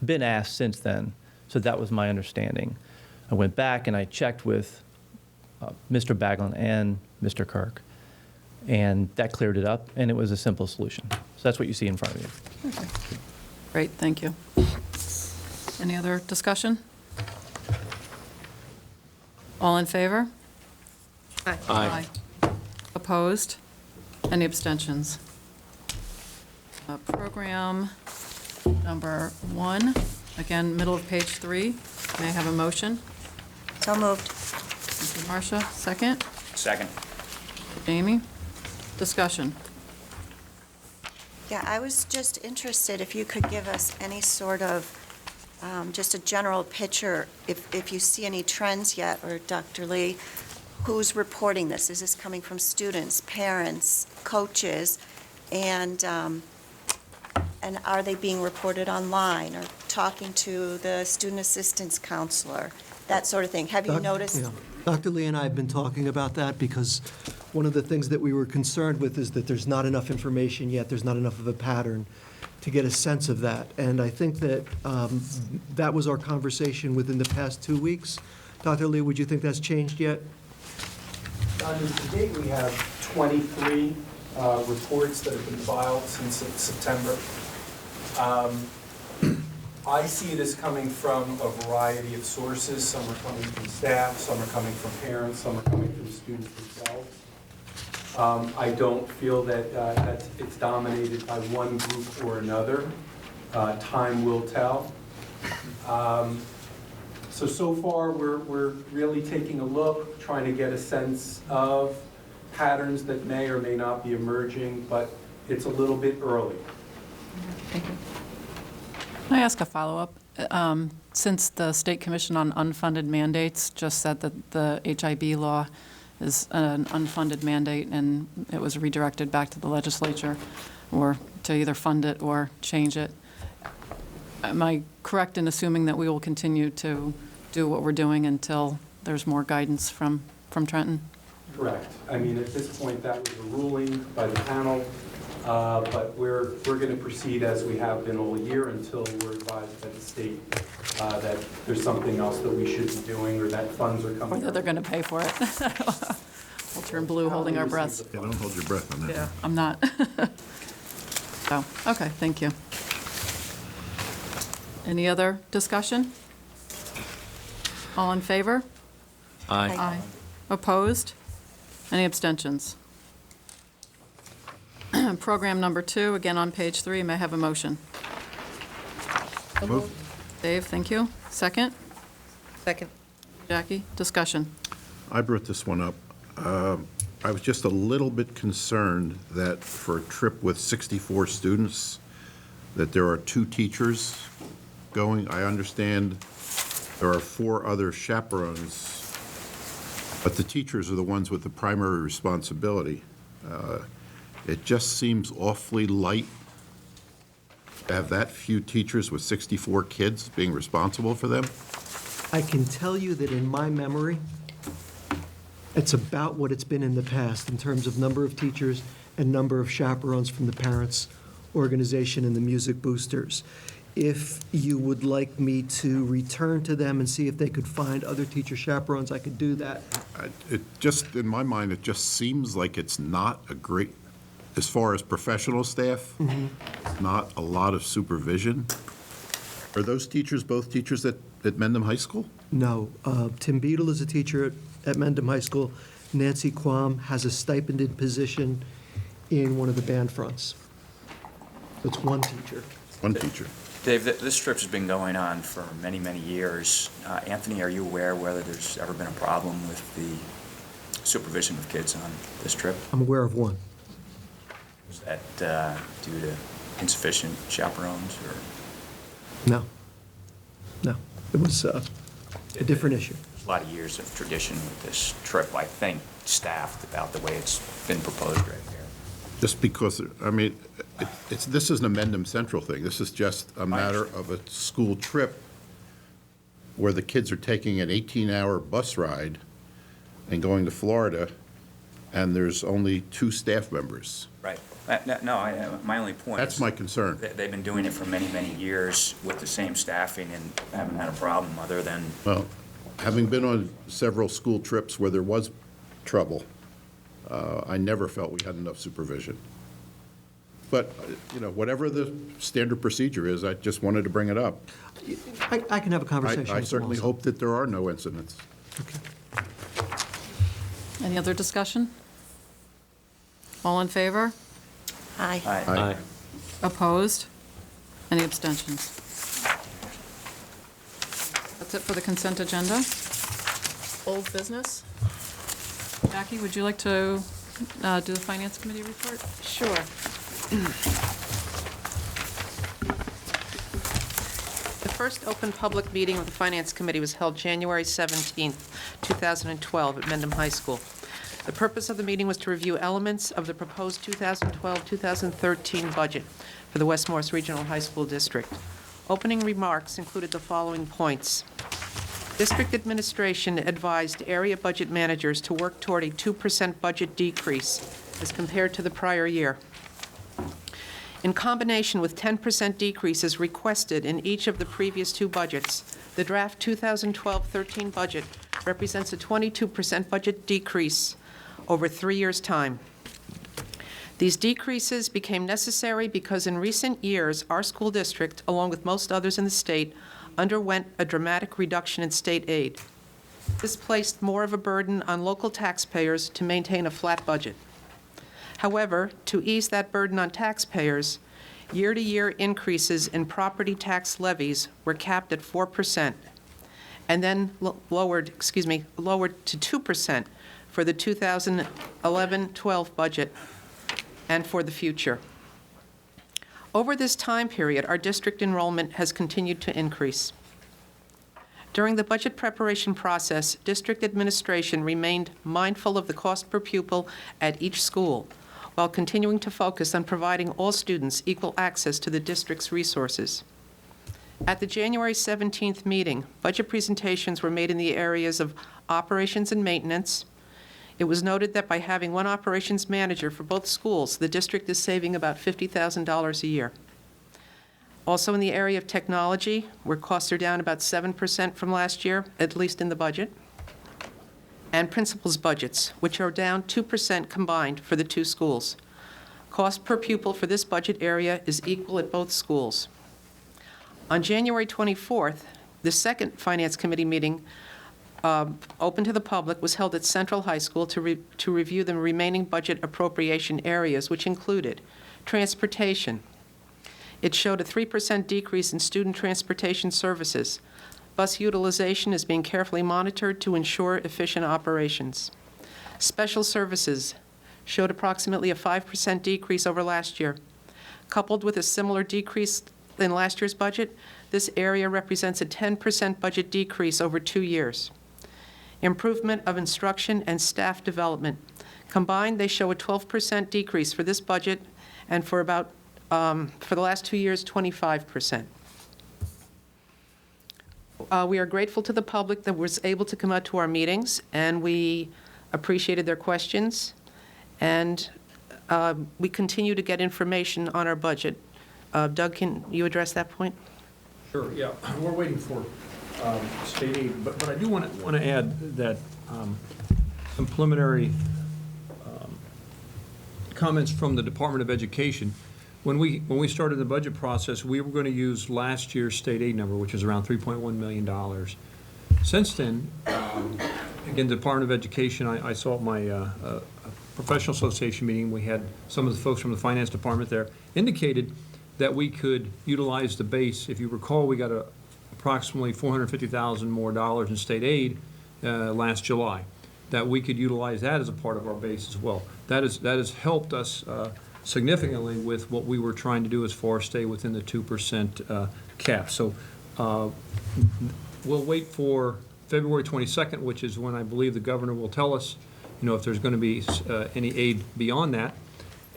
been asked since then, so that was my understanding. I went back and I checked with Mr. Baglin and Mr. Kirk, and that cleared it up, and it was a simple solution. So that's what you see in front of you. Great, thank you. Any other discussion? All in favor? Aye. Opposed? Any abstentions? Program number 1, again, middle of page 3. May I have a motion? So moved. Mrs. Marcia, second. Second. Jamie? Discussion. Yeah, I was just interested if you could give us any sort of, just a general picture, if you see any trends yet, or Dr. Lee, who's reporting this? Is this coming from students, parents, coaches? And are they being reported online, or talking to the student assistance counselor, that sort of thing? Have you noticed? Yeah. Dr. Lee and I have been talking about that because one of the things that we were concerned with is that there's not enough information yet, there's not enough of a pattern to get a sense of that. And I think that that was our conversation within the past 2 weeks. Dr. Lee, would you think that's changed yet? To date, we have 23 reports that have been filed since September. I see it as coming from a variety of sources. Some are coming from staff, some are coming from parents, some are coming from students themselves. I don't feel that it's dominated by one group or another. Time will tell. So far, we're really taking a look, trying to get a sense of patterns that may or may not be emerging, but it's a little bit early. Thank you. Can I ask a follow-up? Since the State Commission on Unfunded Mandates just said that the HIB law is an unfunded mandate and it was redirected back to the legislature, or to either fund it or change it, am I correct in assuming that we will continue to do what we're doing until there's more guidance from Trenton? Correct. I mean, at this point, that was a ruling by the panel, but we're going to proceed as we have been all year until we're advised by the state that there's something else that we should be doing, or that funds are coming. Or that they're going to pay for it. We'll turn blue holding our breaths. Yeah, don't hold your breath on that. Yeah, I'm not. So, okay, thank you. Any other discussion? All in favor? Aye. Opposed? Any abstentions? Program number 2, again on page 3, may I have a motion? Move. Dave, thank you. Second? Second. Jackie, discussion. I brought this one up. I was just a little bit concerned that for a trip with 64 students, that there are 2 teachers going. I understand there are 4 other chaperones, but the teachers are the ones with the primary responsibility. It just seems awfully light to have that few teachers with 64 kids being responsible for them. I can tell you that in my memory, it's about what it's been in the past in terms of number of teachers and number of chaperones from the parents' organization and the music boosters. If you would like me to return to them and see if they could find other teacher chaperones, I could do that. It just, in my mind, it just seems like it's not a great, as far as professional staff, not a lot of supervision. Are those teachers both teachers at Mendham High School? No. Tim Beadle is a teacher at Mendham High School. Nancy Quam has a stipended position in one of the band fronts. It's one teacher. One teacher. Dave, this trip has been going on for many, many years. Anthony, are you aware whether there's ever been a problem with the supervision of kids on this trip? I'm aware of one. Was that due to insufficient chaperones, or? No. No. It was a different issue. There's a lot of years of tradition with this trip, I think, staffed about the way it's been proposed right here. Just because, I mean, this isn't a Mendham Central thing. This is just a matter of a school trip where the kids are taking an 18-hour bus ride and going to Florida, and there's only 2 staff members. Right. No, my only point That's is my concern. they've been doing it for many, many years with the same staffing and haven't had a problem other than. Well, having been on several school trips where there was trouble, I never felt we had enough supervision. But, whatever the standard procedure is, I just wanted to bring it up. I can have a conversation I with certainly them hope that there are no incidents. Any other discussion? All in favor? Aye. Aye. Opposed? Any abstentions? That's it for the consent agenda. Old business? Jackie, would you like to do the Finance Committee report? Sure. The first open public meeting of the Finance Committee was held January 17th, 2012 at Mendham High School. The purpose of the meeting was to review elements of the proposed 2012-2013 budget for the Wmrhsd Regional High School District. Opening remarks included the following points. District administration advised area budget managers to work toward a 2% budget decrease as compared to the prior year. In combination with 10% decreases requested in each of the previous two budgets, the draft 2012-13 budget represents a 22% budget decrease over 3 years' time. These decreases became necessary because in recent years, our school district, along with most others in the state, underwent a dramatic reduction in state aid. This placed more of a burden on local taxpayers to maintain a flat budget. However, to ease that burden on taxpayers, year-to-year increases in property tax levies were capped at 4% and then lowered to 2% for the 2011-12 budget and for the future. Over this time period, our district enrollment has continued to increase. During the budget preparation process, district administration remained mindful of the cost per pupil at each school, while continuing to focus on providing all students equal access to the district's resources. At the January 17th meeting, budget presentations were made in the areas of operations and maintenance. It was noted that by having one operations manager for both schools, the district is saving about $50,000 a year. Also in the area of technology, where costs are down about 7% from last year, at least in the budget, and principals' budgets, which are down 2% combined for the two schools. Cost per pupil for this budget area is equal at both schools. On January 24th, the second Finance Committee meeting open to the public was held at Central High School to review the remaining budget appropriation areas, which included transportation. It showed a 3% decrease in student transportation services. Bus utilization is being carefully monitored to ensure efficient operations. Special services showed approximately a 5% decrease over last year. Coupled with a similar decrease in last year's budget, this area represents a 10% budget decrease over 2 years. Improvement of instruction and staff development. Combined, they show a 12% decrease for this budget, and for about, for the last 2 years, 25%. We are grateful to the public that was able to come out to our meetings, and we appreciated their questions, and we continue to get information on our budget. Doug, can you address that point? Sure, yeah, we're waiting for state aid, but I do want to add that some preliminary comments from the Department of Education. When we started the budget process, we were going to use last year's state aid number, which is around $3.1 million. Since then, again, the Department of Education, I saw at my professional association meeting, we had some of the folks from the finance department there, indicated that we could utilize the base. If you recall, we got approximately $450,000 more in state aid last July, that we could utilize that as a part of our base as well. That has helped us significantly with what we were trying to do as far as stay within the 2% cap. So we'll wait for February 22nd, which is when I believe the governor will tell us, if there's going to be any aid beyond that.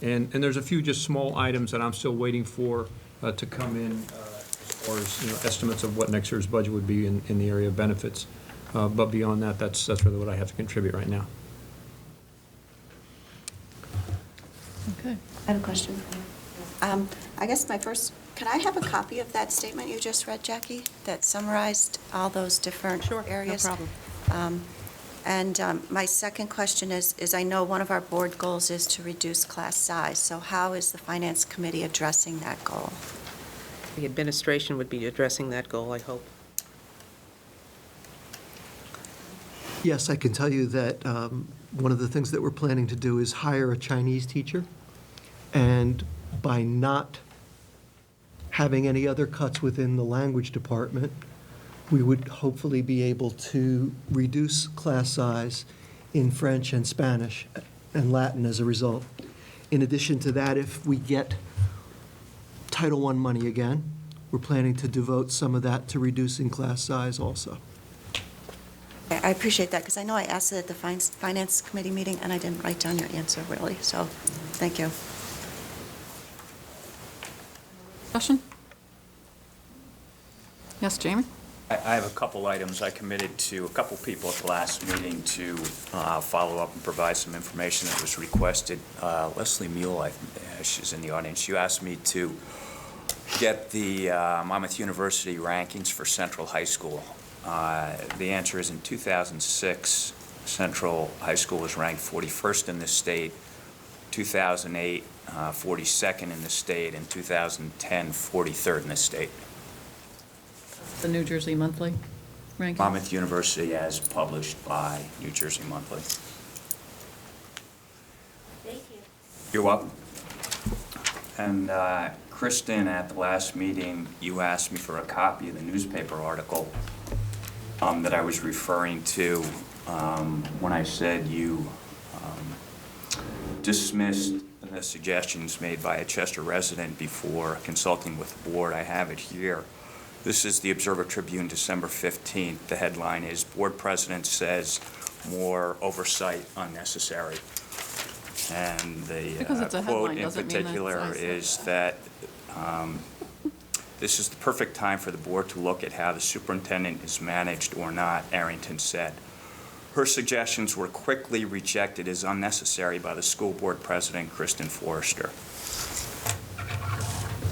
And there's a few just small items that I'm still waiting for to come in as far as estimates of what next year's budget would be in the area of benefits. But beyond that, that's really what I have to contribute right now. Okay. I have a question for you. I guess can I have a copy of that statement you just read, Jackie, that summarized all those different areas? No problem. And my second question is I know one of our board goals is to reduce class size, so how is the Finance Committee addressing that goal? The administration would be addressing that goal, I hope. Yes, I can tell you that one of the things that we're planning to do is hire a Chinese teacher, and by not having any other cuts within the language department, we would hopefully be able to reduce class size in French and Spanish and Latin as a result. In addition to that, if we get Title I money again, we're planning to devote some of that to reducing class size also. I appreciate that, because I know I asked it at the Finance Committee meeting, and I didn't write down your answer, really, so thank you. Discussion? Yes, Jamie? I have a couple items. I committed to a couple people at the last meeting to follow up and provide some information that was requested. Leslie Mule, she's in the audience, you asked me to get the Monmouth University rankings for Central High School. The answer is in 2006, Central High School was ranked 41st in the state, 2008, 42nd in the state, and 2010, 43rd in the state. The New Jersey Monthly ranking? Monmouth University as published by New Jersey Monthly. Thank you. You're welcome. And Kristen, at the last meeting, you asked me for a copy of the newspaper article that I was referring to when I said you dismissed the suggestions made by a Chester resident before consulting with the board. I have it here. This is the Observer Tribune, December 15th. The headline is, Board President Says More Oversight Unnecessary. And the quote in particular is that this is the perfect time for the board to look at how the superintendent is managed or not, Arrington said. Her suggestions were quickly rejected as unnecessary by the school board president, Kristen Forrester.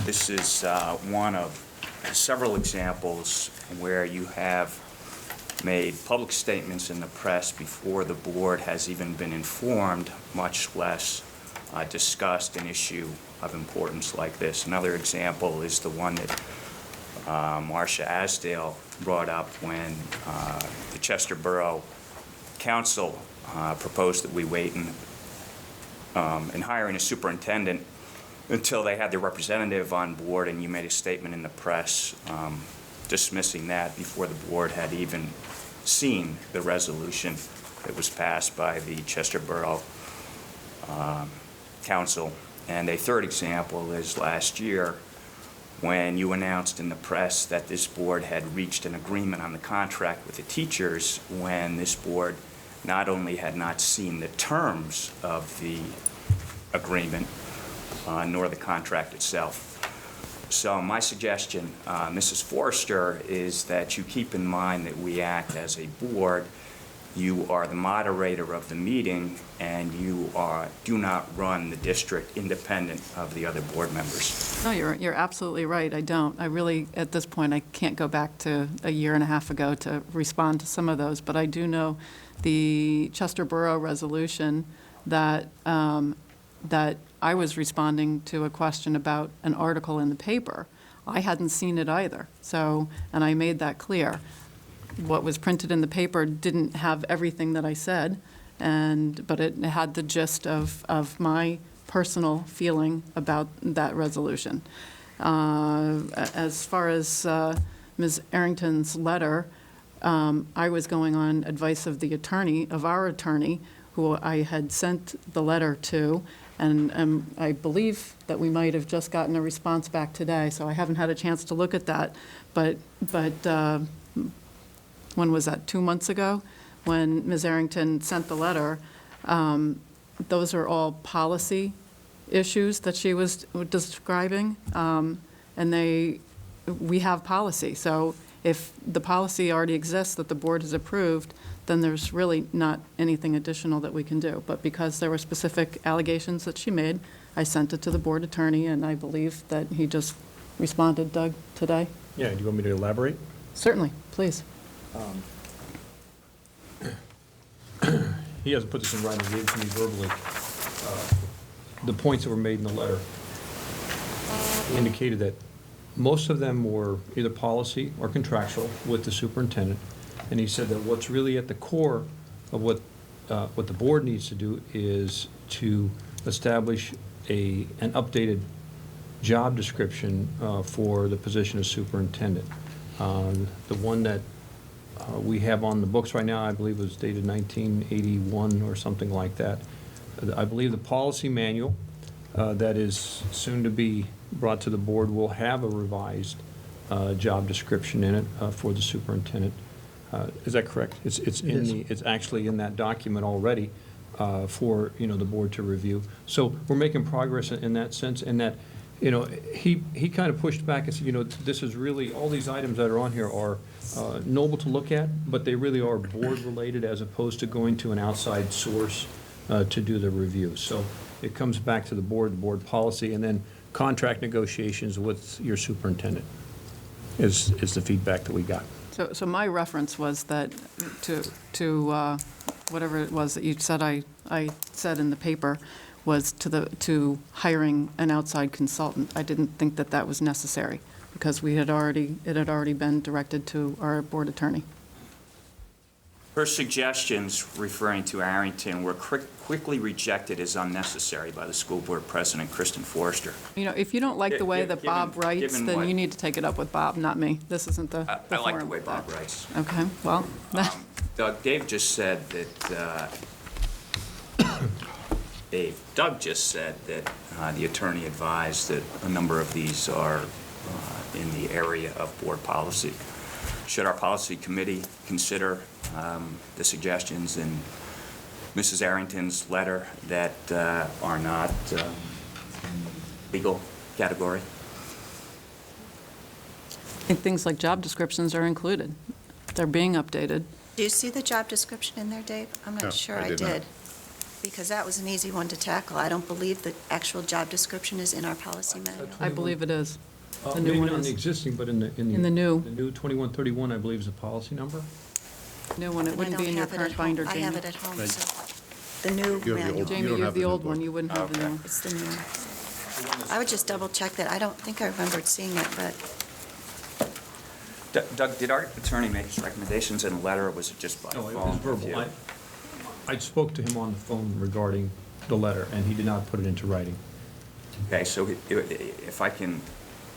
This is one of several examples where you have made public statements in the press before the board has even been informed, much less discussed an issue of importance like this. Another example is the one that Marcia Asdale brought up when the Chester Borough Council proposed that we wait in hiring a superintendent until they had their representative on board, and you made a statement in the press dismissing that before the board had even seen the resolution that was passed by the Chester Borough Council. And a third example is last year when you announced in the press that this board had reached an agreement on the contract with the teachers, when this board not only had not seen the terms of the agreement, nor the contract itself. So my suggestion, Mrs. Forrester, is that you keep in mind that we act as a board. You are the moderator of the meeting, and you do not run the district independent of the other board members. No, you're absolutely right. I don't. I really, at this point, I can't go back to a year and a half ago to respond to some of those, but I do know the Chester Borough resolution that that I was responding to a question about an article in the paper. I hadn't seen it either, so, and I made that clear. What was printed in the paper didn't have everything that I said, but it had the gist of my personal feeling about that resolution. As far as Ms. Arrington's letter, I was going on advice of the attorney, of our attorney, who I had sent the letter to, and I believe that we might have just gotten a response back today, so I haven't had a chance to look at that. But when was that, 2 months ago, when Ms. Arrington sent the letter, those are all policy issues that she was describing, and we have policy. So if the policy already exists that the board has approved, then there's really not anything additional that we can do. But because there were specific allegations that she made, I sent it to the board attorney, and I believe that he just responded, Doug, today. Yeah, do you want me to elaborate? Certainly, please. he hasn't put this in writing, he gave it to me verbally. The points that were made in the letter indicated that most of them were either policy or contractual with the superintendent. And he said that what's really at the core of what the board needs to do is to establish an updated job description for the position of superintendent. The one that we have on the books right now, I believe was dated 1981 or something like that. I believe the policy manual that is soon to be brought to the board will have a revised job description in it for the superintendent. Is that correct? It's actually in that document already for, the board to review. So we're making progress in that sense, and that, he kind of pushed back and said, this is really, all these items that are on here are noble to look at, but they really are board-related as opposed to going to an outside source to do the review. So it comes back to the board policy, and then contract negotiations with your superintendent is the feedback that we got. So my reference was that to whatever it was that you said I said in the paper was to hiring an outside consultant. I didn't think that was necessary because it had already been directed to our board attorney. Her suggestions referring to Arrington were quickly rejected as unnecessary by the school board president, Kristen Forrester. If you don't like the way that Bob writes, given then what- you need to take it up with Bob, not me. This isn't the I like the forum way for that. Bob writes. Okay, well, Doug just said that the attorney advised that a number of these are in the area of board policy. Should our policy committee consider the suggestions in Mrs. Arrington's letter that are not legal category? I think things like job descriptions are included. They're being updated. Do you see the job description in there, Dave? I'm No, not sure I I did not. did. Because that was an easy one to tackle. I don't believe the actual job description is in our policy manual. I believe it is. The new Maybe one not in the is. existing, but in the new. The new 2131, I believe, is a policy number. New one, it And I wouldn't be don't in your have it current at home. binder, I Jamie. have it at home, Right. so the new You have the manual. old- Jamie, You don't you have have the the new old book. one, you wouldn't have the new one. It's the new. I would just double check that. I don't think I remembered seeing it, but Doug, did our attorney make his recommendations in a letter, or was it just by No, phone? it was with verbal. you? I spoke to him on the phone regarding the letter, and he did not put it into writing. Okay, so if I can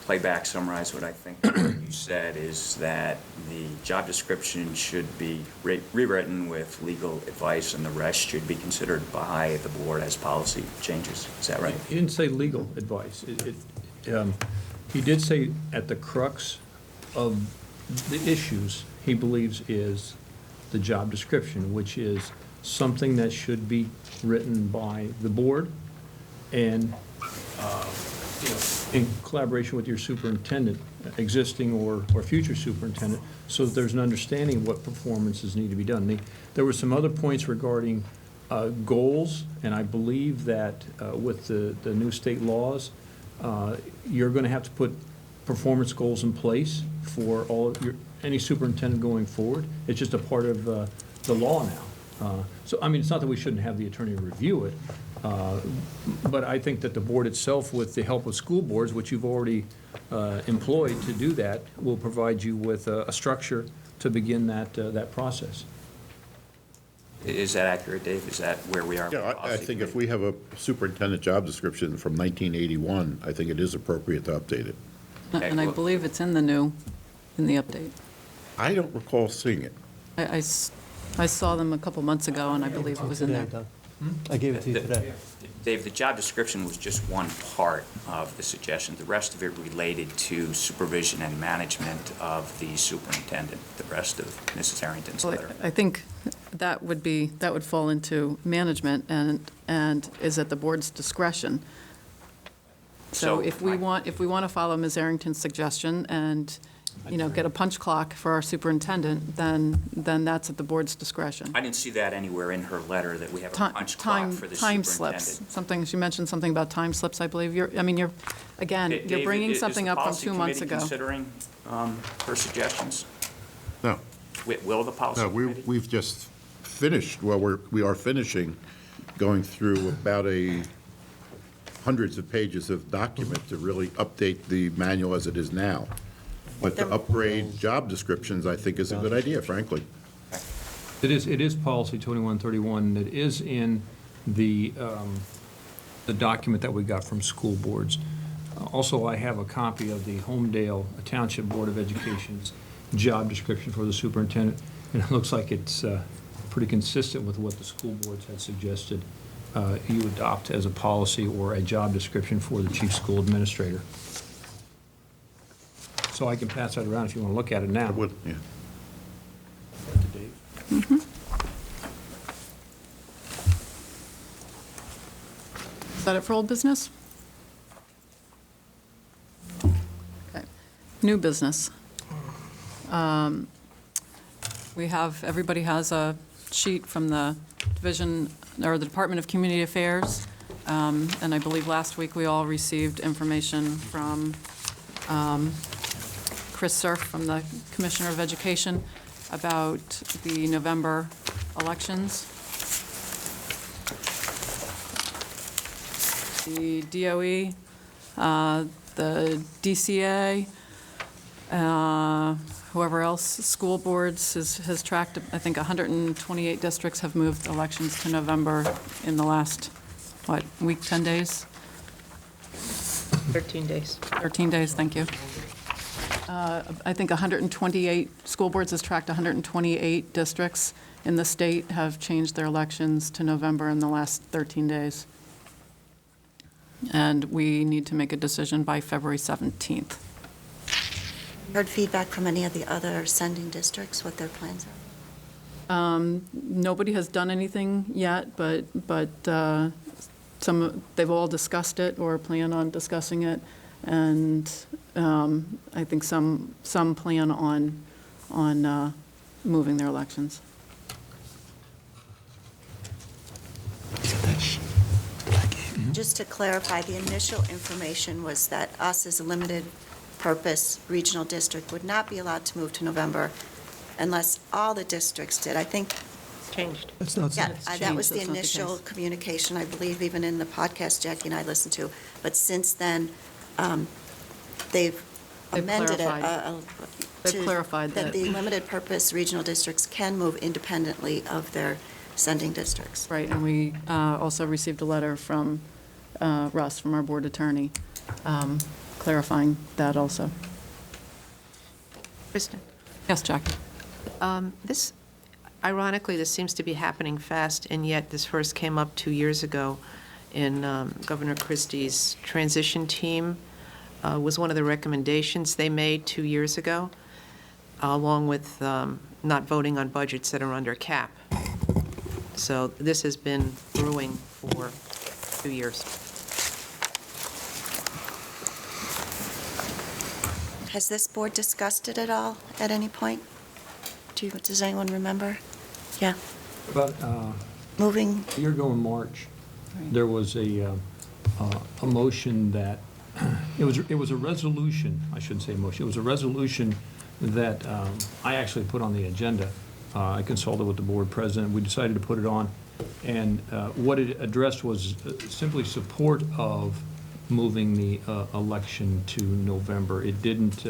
play back, summarize what I think you said, is that the job description should be rewritten with legal advice, and the rest should be considered by the board as policy changes. Is that right? He didn't say legal advice. He did say at the crux of the issues, he believes is the job description, which is something that should be written by the board and, in collaboration with your superintendent, existing or future superintendent, so that there's an understanding of what performances need to be done. There were some other points regarding goals, and I believe that with the new state laws, you're going to have to put performance goals in place for any superintendent going forward. It's just a part of the law now. So, I mean, it's not that we shouldn't have the attorney review it, but I think that the board itself, with the help of school boards, which you've already employed to do that, will provide you with a structure to begin that process. Is that accurate, Dave? Is that where we are? with Yeah, I policy think if committee? we have a superintendent job description from 1981, I think it is appropriate to update it. And I believe it's in the update. I don't recall seeing it. I saw them a couple months ago, and I believe it was in there. I gave it to you today. Dave, the job description was just one part of the suggestion. The rest of it related to supervision and management of the superintendent, the rest of Mrs. Harrington's Well, letter. I think that would fall into management and is at the board's discretion. So So if we want to follow Ms. Arrington's suggestion and, get a punch clock for our superintendent, then that's at the board's discretion. I didn't see that anywhere in her letter, that we have a punch clock Time for the time superintendent. slips, she mentioned something about time slips, I believe. You're Dave, bringing is something the up from policy 2 months committee ago. considering her suggestions? No. Will the policy No, committee? we've just finished, well, we are finishing going through about hundreds of pages of document to really update the manual as it is now. But to upgrade job descriptions, I think, is a good idea, frankly. It is policy 2131 that is in the document that we got from school boards. Also, I have a copy of the Homedale Township Board of Education's job description for the superintendent, and it looks like it's pretty consistent with what the school boards had suggested you adopt as a policy or a job description for the chief school administrator. So I can pass that around if you want to look at it now. I would, yeah. Is that it for old business? Okay. New business. Everybody has a sheet from the Division, or the Department of Community Affairs, and I believe last week we all received information from Chris Surf, from the Commissioner of Education, about the November elections. The DOE, the DCA, whoever else, school boards has tracked, I think 128 districts have moved elections to November in the last, week, 10 days? 13 days. 13 days, thank you. I think 128, school boards has tracked 128 districts in the state have changed their elections to November in the last 13 days. And we need to make a decision by February 17th. Heard feedback from any of the other sending districts, what their plans are? Nobody has done anything yet, but they've all discussed it or plan on discussing it, and I think some plan on moving their elections. Just to clarify, the initial information was that us as a limited purpose regional district would not be allowed to move to November unless all the districts did. I think. Changed. That's not Yeah, changed. that was the That's not the initial case. communication, I believe, even in the podcast Jackie and I listened to. But since then, they've amended it. clarified. They've clarified that. the limited purpose regional districts can move independently of their sending districts. Right, and we also received a letter from Russ, from our board attorney, clarifying that also. Kristen? Yes, Jackie? Ironically, this seems to be happening fast, and yet this first came up 2 years ago in Governor Christie's transition team. Was one of the recommendations they made 2 years ago, along with not voting on budgets that are under cap. So this has been brewing for 2 years. Has this board discussed it at all at any point? Does anyone remember? Yeah. About Moving. a year ago in March, there was a motion that, it was a resolution, I shouldn't say motion, it was a resolution that I actually put on the agenda. I consulted with the board president, we decided to put it on, and what it addressed was simply support of moving the election to November. It didn't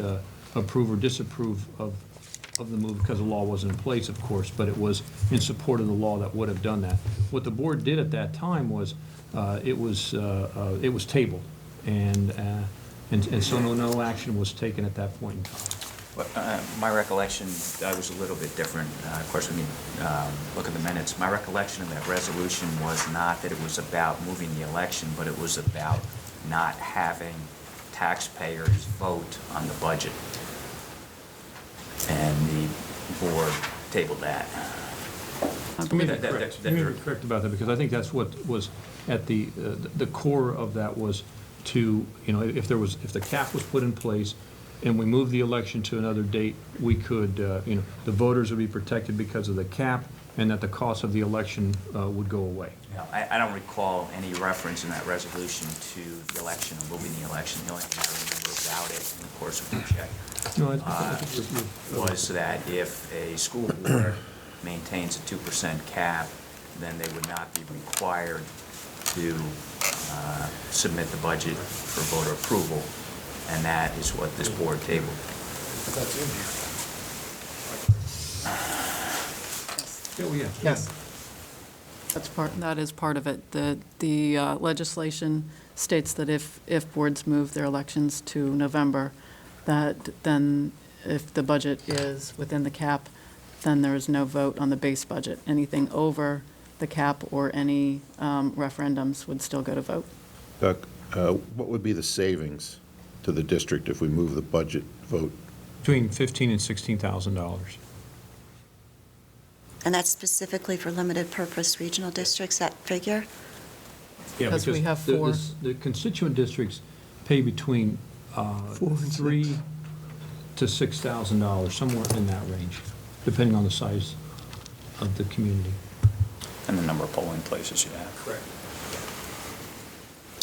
approve or disapprove of the move because the law wasn't in place, of course, but it was in support of the law that would have done that. What the board did at that time was it was tabled, and so no action was taken at that point in time. My recollection, I was a little bit different. Of course, when you look at the minutes, my recollection of that resolution was not that it was about moving the election, but it was about not having taxpayers vote on the budget. And the board tabled that. You may be correct about that, because I think that's what was at the core of that was to, if the cap was put in place and we moved the election to another date, we could, the voters would be protected because of the cap, and that the cost of the election would go away. Yeah, I don't recall any reference in that resolution to the election or moving the election. The only thing I remember about it in the course of the check was that if a school board maintains a 2% cap, then they would not be required to submit the budget for voter approval, and that is what this board tabled. That's in here. Oh, yeah. Yes. That is part of it. The legislation states that if boards move their elections to November, that then if the budget is within the cap, then there is no vote on the base budget. Anything over the cap or any referendums would still go to vote. Doug, what would be the savings to the district if we move the budget vote? Between $15,000 and $16,000. And that's specifically for limited purpose regional districts, that figure? Yeah, Because we have the- four. The constituent districts pay between $3,000 to $6,000, somewhere in that range, depending on the size of the community. And the number of polling places you have. Correct.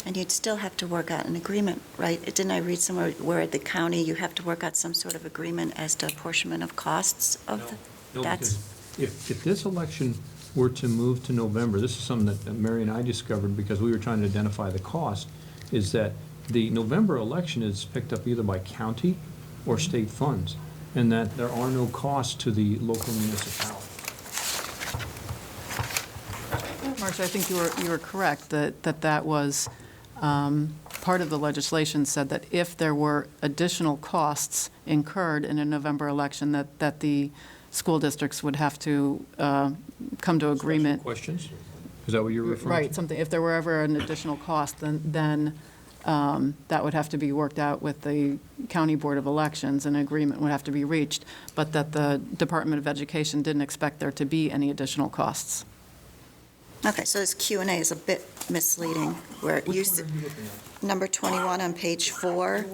And you'd still have to work out an agreement, right? Didn't I read somewhere where at the county, you have to work out some sort of agreement as to apportionment of costs of the? No, That's, because if this election were to move to November, this is something that Mary and I discovered because we were trying to identify the cost, is that the November election is picked up either by county or state funds, and that there are no costs to the local municipality. Marcia, I think you were correct, that was, part of the legislation said that if there were additional costs incurred in a November election, that the school districts would have to come to agreement. Questions? Is that what you're referring to? Right, something, if there were ever an additional cost, then that would have to be worked out with the County Board of Elections, and an agreement would have to be reached, but that the Department of Education didn't expect there to be any additional costs. okay, so this Q&A is a bit misleading, where you, Which one are you looking at? number 21 on page 4.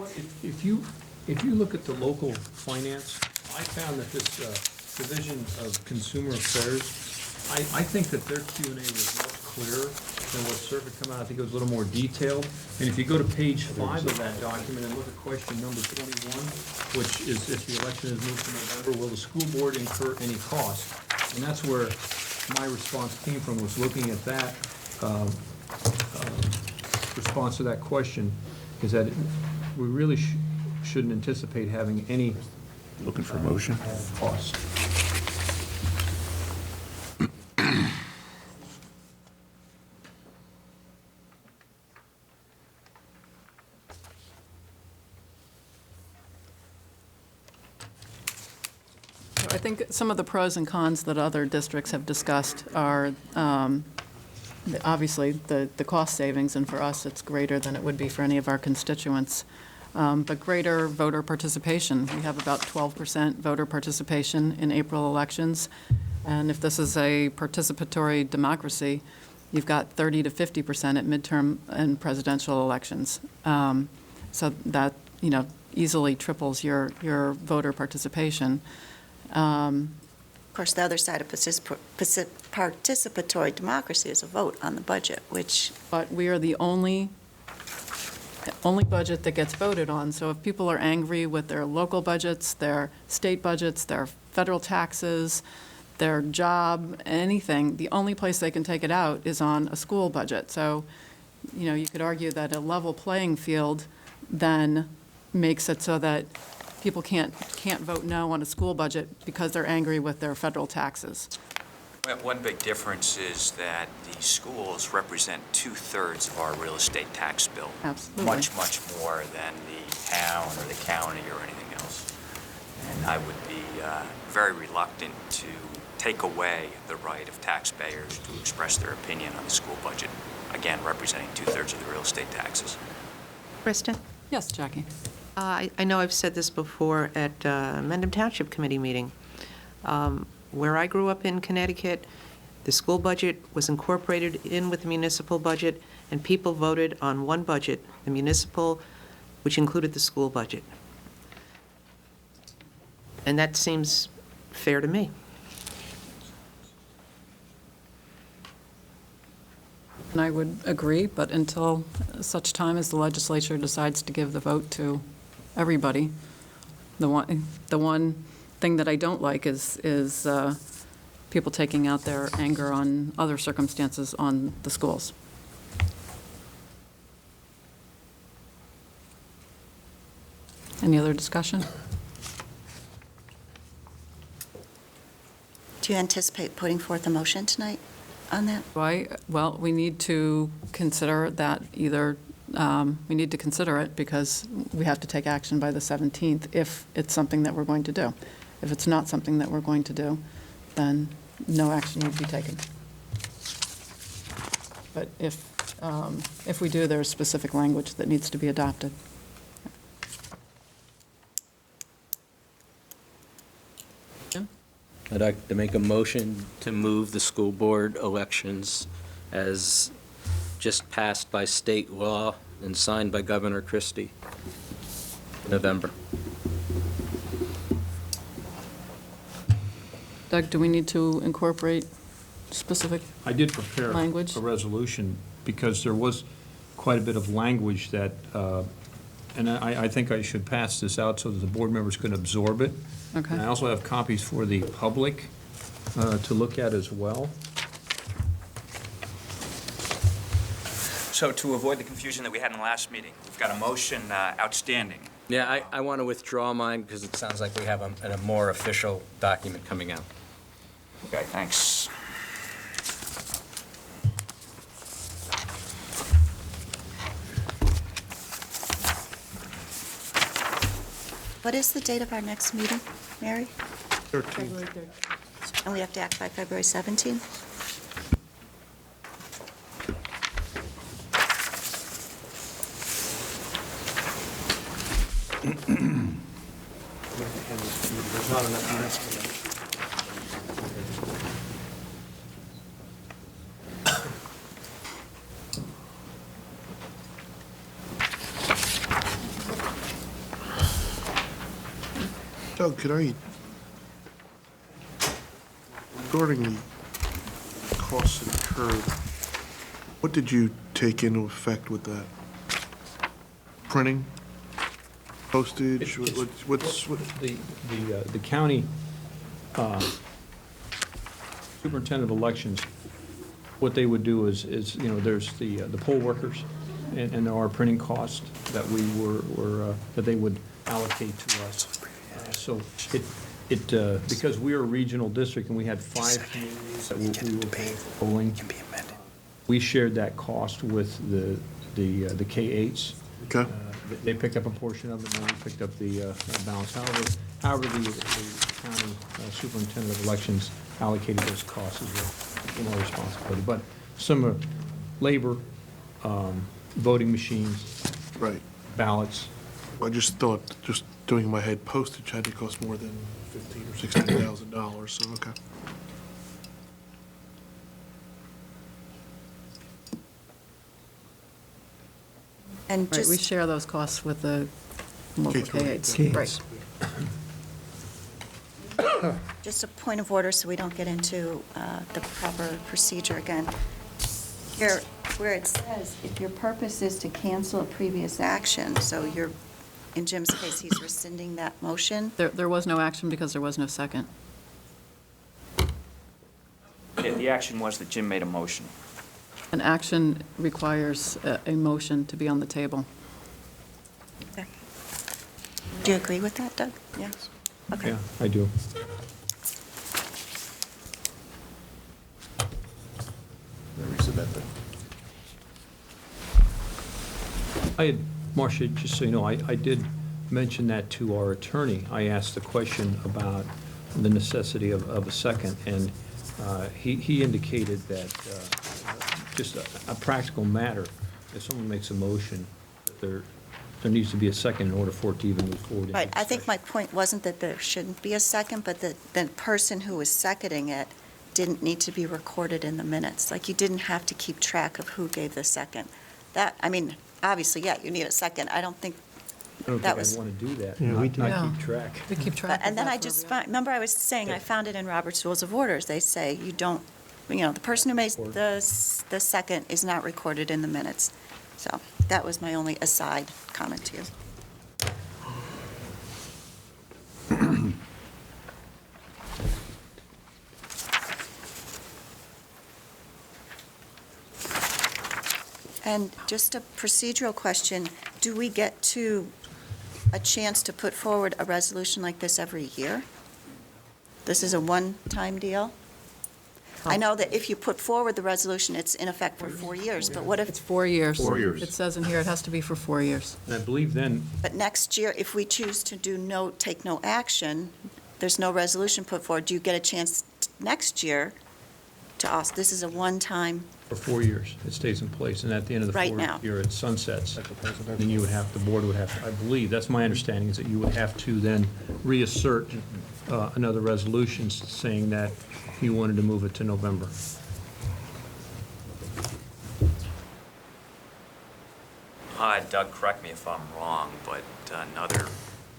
If you look at the local finance, I found that this Division of Consumer Affairs, I think that their Q&A was much clearer than what CERF had come out. I think it was a little more detailed. And if you go to page 5 of that document and look at question number 21, which is if the election is moved to November, will the school board incur any cost? And that's where my response came from, was looking at that response to that question, is that we really shouldn't anticipate having any Looking for a motion? cost. So I think some of the pros and cons that other districts have discussed are, obviously, the cost savings, and for us, it's greater than it would be for any of our constituents. But greater voter participation. We have about 12% voter participation in April elections. And if this is a participatory democracy, you've got 30 to 50% at midterm and presidential elections. So that, easily triples your voter participation. Of course, the other side of participatory democracy is a vote on the budget, which... But we are the only budget that gets voted on. So if people are angry with their local budgets, their state budgets, their federal taxes, their job, anything, the only place they can take it out is on a school budget. So, you could argue that a level playing field then makes it so that people can't vote no on a school budget because they're angry with their federal taxes. Well, one big difference is that the schools represent 2/3 of our real estate tax bill. Absolutely. Much, much more than the town or the county or anything else. And I would be very reluctant to take away the right of taxpayers to express their opinion on the school budget, again, representing 2/3 of the real estate taxes. Kristen? Yes, Jackie. I know I've said this before at Mendham Township Committee meeting. Where I grew up in Connecticut, the school budget was incorporated in with the municipal budget, and people voted on one budget, the municipal, which included the school budget. And that seems fair to me. And I would agree, but until such time as the legislature decides to give the vote to everybody, the one thing that I don't like is people taking out their anger on other circumstances on the schools. Any other discussion? Do you anticipate putting forth a motion tonight on that? Well, we need to consider that either, we need to consider it because we have to take action by the 17th if it's something that we're going to do. If it's not something that we're going to do, then no action need be taken. But if we do, there's specific language that needs to be adopted. I'd like to make a motion to move the school board elections as just passed by state law and signed by Governor Christie in November. Doug, do we need to incorporate specific I did prepare language? a resolution because there was quite a bit of language that, and I think I should pass this out so that the board members can absorb it. Okay. And I also have copies for the public to look at as well. So to avoid the confusion that we had in the last meeting, we've got a motion outstanding. Yeah, I want to withdraw mine because it sounds like we have a more official document coming out. Okay, thanks. What is the date of our next meeting, Mary? 13. February 3rd. And we have to act by February 17th? There's not enough minutes for that. Doug, could I, regarding the costs incurred, what did you take into effect with that? Printing? Postage? What's? The county superintendent of elections, what they would do is you know, there's the poll workers, and there are printing costs that we were that they would allocate to us. So because we are a regional district and we had 5 communities that we were paying for polling, we shared that cost with the K-8s. Okay. They picked up a portion of it, and we picked up the balance. However, the county superintendent of elections allocated those costs as well, responsibility. But some labor, voting machines, Right. ballots. I just thought, just doing in my head, postage had to cost more than $15,000 or $16,000, so, okay. And Right, we just, share those costs with the local K-8s. K-8s. Right. just a point of order so we don't get into the proper procedure again. Here, where it says, if your purpose is to cancel a previous action, so you're, in Jim's case, he's rescinding that motion. There was no action because there was no second. The action was that Jim made a motion. An action requires a motion to be on the table. Okay. Do you agree with that, Doug? Yeah? Okay. Yeah, I do. Marcia, just so you know, I did mention that to our attorney. I asked the question about the necessity of a second, and he indicated that just a practical matter, if someone makes a motion, there needs to be a second in order for it to even move forward. Right, I think my point wasn't that there shouldn't be a second, but that the person who was seconding it didn't need to be recorded in the minutes. Like, you didn't have to keep track of who gave the second. That, I mean, obviously, yeah, you need a second. I don't think I don't that think was. I'd want to do that, Yeah, we do. not keep track. We keep track of And then that I for just every- remember I was saying, I found it in Robert's Rules of Orders. They say you don't, you know, the person who makes the second is not recorded in the minutes. So that was my only aside comment to you. And just a procedural question, do we get a chance to put forward a resolution like this every year? This is a one-time deal? I know that if you put forward the resolution, it's in effect for 4 years, but what if... It's 4 years. 4 years. It says in here it has to be for 4 years. And I believe then, But next year, if we choose to take no action, there's no resolution put forward, do you get a chance next year to ask, this is a one-time, for 4 years, it stays in place, and at the end of the Right 4 now. year, it sunsets. Then you would have, the board would have, I believe, that's my understanding, is that you would have to then reassert another resolution saying that you wanted to move it to November. Doug, correct me if I'm wrong, but another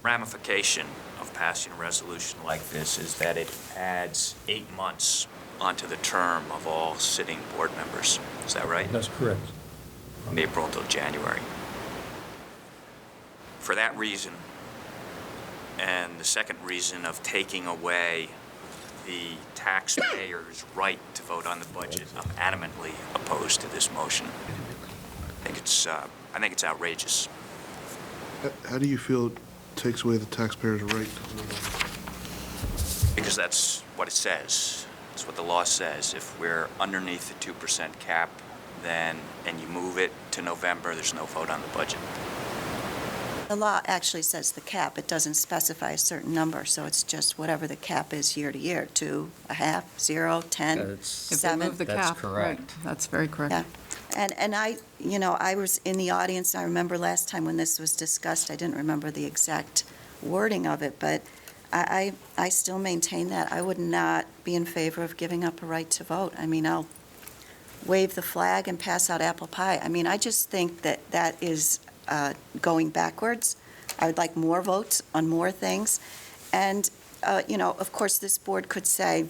ramification of passing a resolution like this is that it adds 8 months onto the term of all sitting board members. Is that right? That's correct. From April until January. For that reason, and the second reason of taking away the taxpayers' right to vote on the budget, I'm adamantly opposed to this motion. I think it's outrageous. How do you feel it takes away the taxpayers' right to Because that's what it says. That's what the law says. If we're underneath the 2% cap, then, and you move it to November, there's no vote on the budget. the law actually says the cap, it doesn't specify a certain number, so it's just whatever the cap is year to year, 2, a half, 0, 10, If they 7. move the cap, right, that's very correct. Yeah. And I was in the audience, I remember last time when this was discussed, I didn't remember the exact wording of it, but I still maintain that I would not be in favor of giving up a right to vote. I mean, I'll wave the flag and pass out apple pie. I mean, I just think that that is going backwards. I would like more votes on more things. And, of course, this board could say,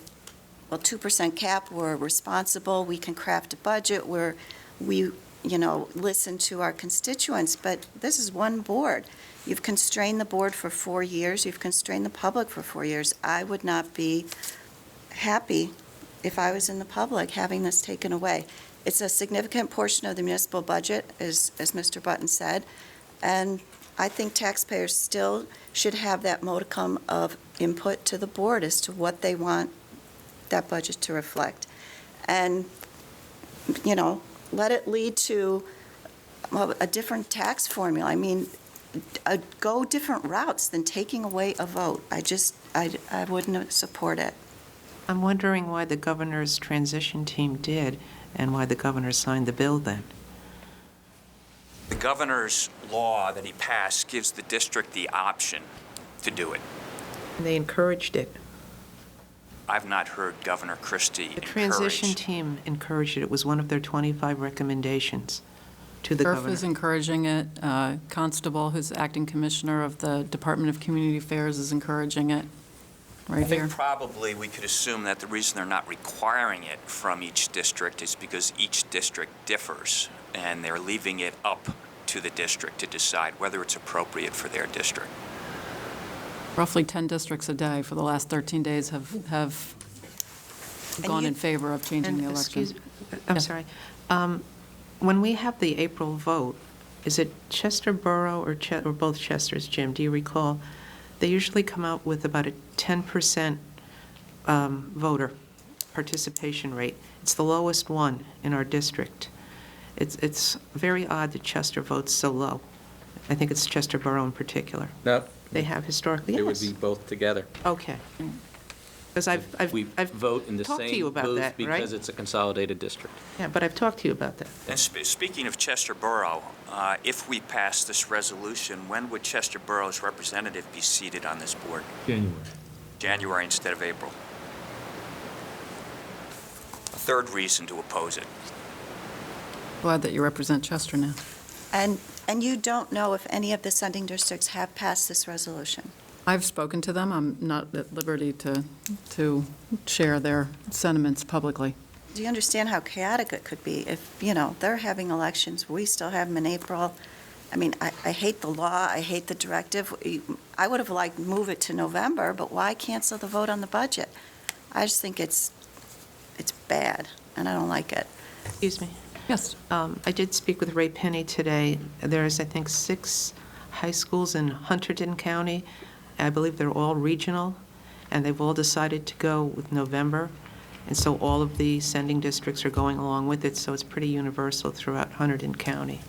well, 2% cap, we're responsible, we can craft a budget, we listen to our constituents, but this is one board. You've constrained the board for 4 years, you've constrained the public for 4 years. I would not be happy if I was in the public having this taken away. It's a significant portion of the municipal budget, as Mr. Button said, and I think taxpayers still should have that modicum of input to the board as to what they want that budget to reflect. And, let it lead to a different tax formula. I mean, go different routes than taking away a vote. I wouldn't support it. I'm wondering why the governor's transition team did and why the governor signed the bill then. The governor's law that he passed gives the district the option to do it. And they encouraged it. I've not heard Governor Christie The transition encourage. team encouraged it. It was one of their 25 recommendations to the Sheriff governor. is encouraging it. Constable, who's acting commissioner of the Department of Community Affairs, is encouraging it. I Right think here. probably we could assume that the reason they're not requiring it from each district is because each district differs, and they're leaving it up to the district to decide whether it's appropriate for their district. Roughly 10 districts a day for the last 13 days have gone in favor of changing the And election. excuse- I'm sorry. When we have the April vote, is it Chester Borough or both Chesters, Jim? Do you recall? They usually come out with about a 10% voter participation rate. It's the lowest one in our district. It's very odd that Chester votes so low. I think it's Chester Borough in particular. No. They have historically, yes. It would be both together. Okay. Because We vote in the talked to same you about booth that, right? because it's a consolidated district. Yeah, but I've talked to you about that. And speaking of Chester Borough, if we pass this resolution, when would Chester Borough's representative be seated on this board? January. January instead of April. A third reason to oppose it. Glad that you represent Chester now. And you don't know if any of the sending districts have passed this resolution? I've spoken to them. I'm not at liberty to share their sentiments publicly. Do you understand how chaotic it could be if, they're having elections, we still have them in April? I mean, I hate the law, I hate the directive. I would have liked to move it to November, but why cancel the vote on the budget? I just think it's bad, and I don't like it. Excuse me. Yes. I did speak with Ray Penny today. There's, I think, 6 high schools in Hunterdon County. I believe they're all regional, and they've all decided to go with November. And so all of the sending districts are going along with it, so it's pretty universal throughout Hunterdon County.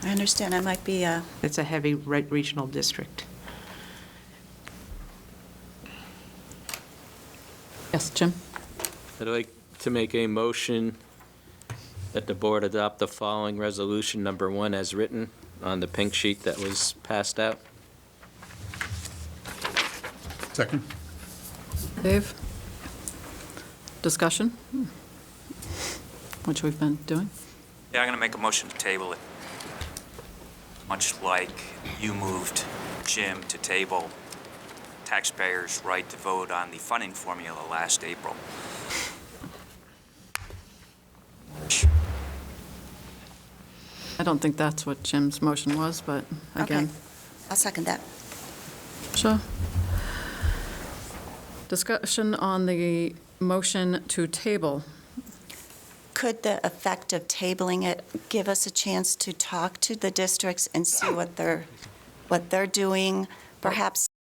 I understand I might be, It's a heavy regional district. Yes, Jim? I'd like to make a motion that the board adopt the following resolution, number 1, as written on the pink sheet that was passed out. Second? Dave? Discussion? Which we've been doing. Yeah, I'm going to make a motion to table it. Much like you moved, Jim, to table taxpayers' right to vote on the funding formula last April. I don't think that's what Jim's motion was, but again. okay. I'll second that. Sure. Discussion on the motion to table. Could the effect of tabling it give us a chance to talk to the districts and see what they're doing? Perhaps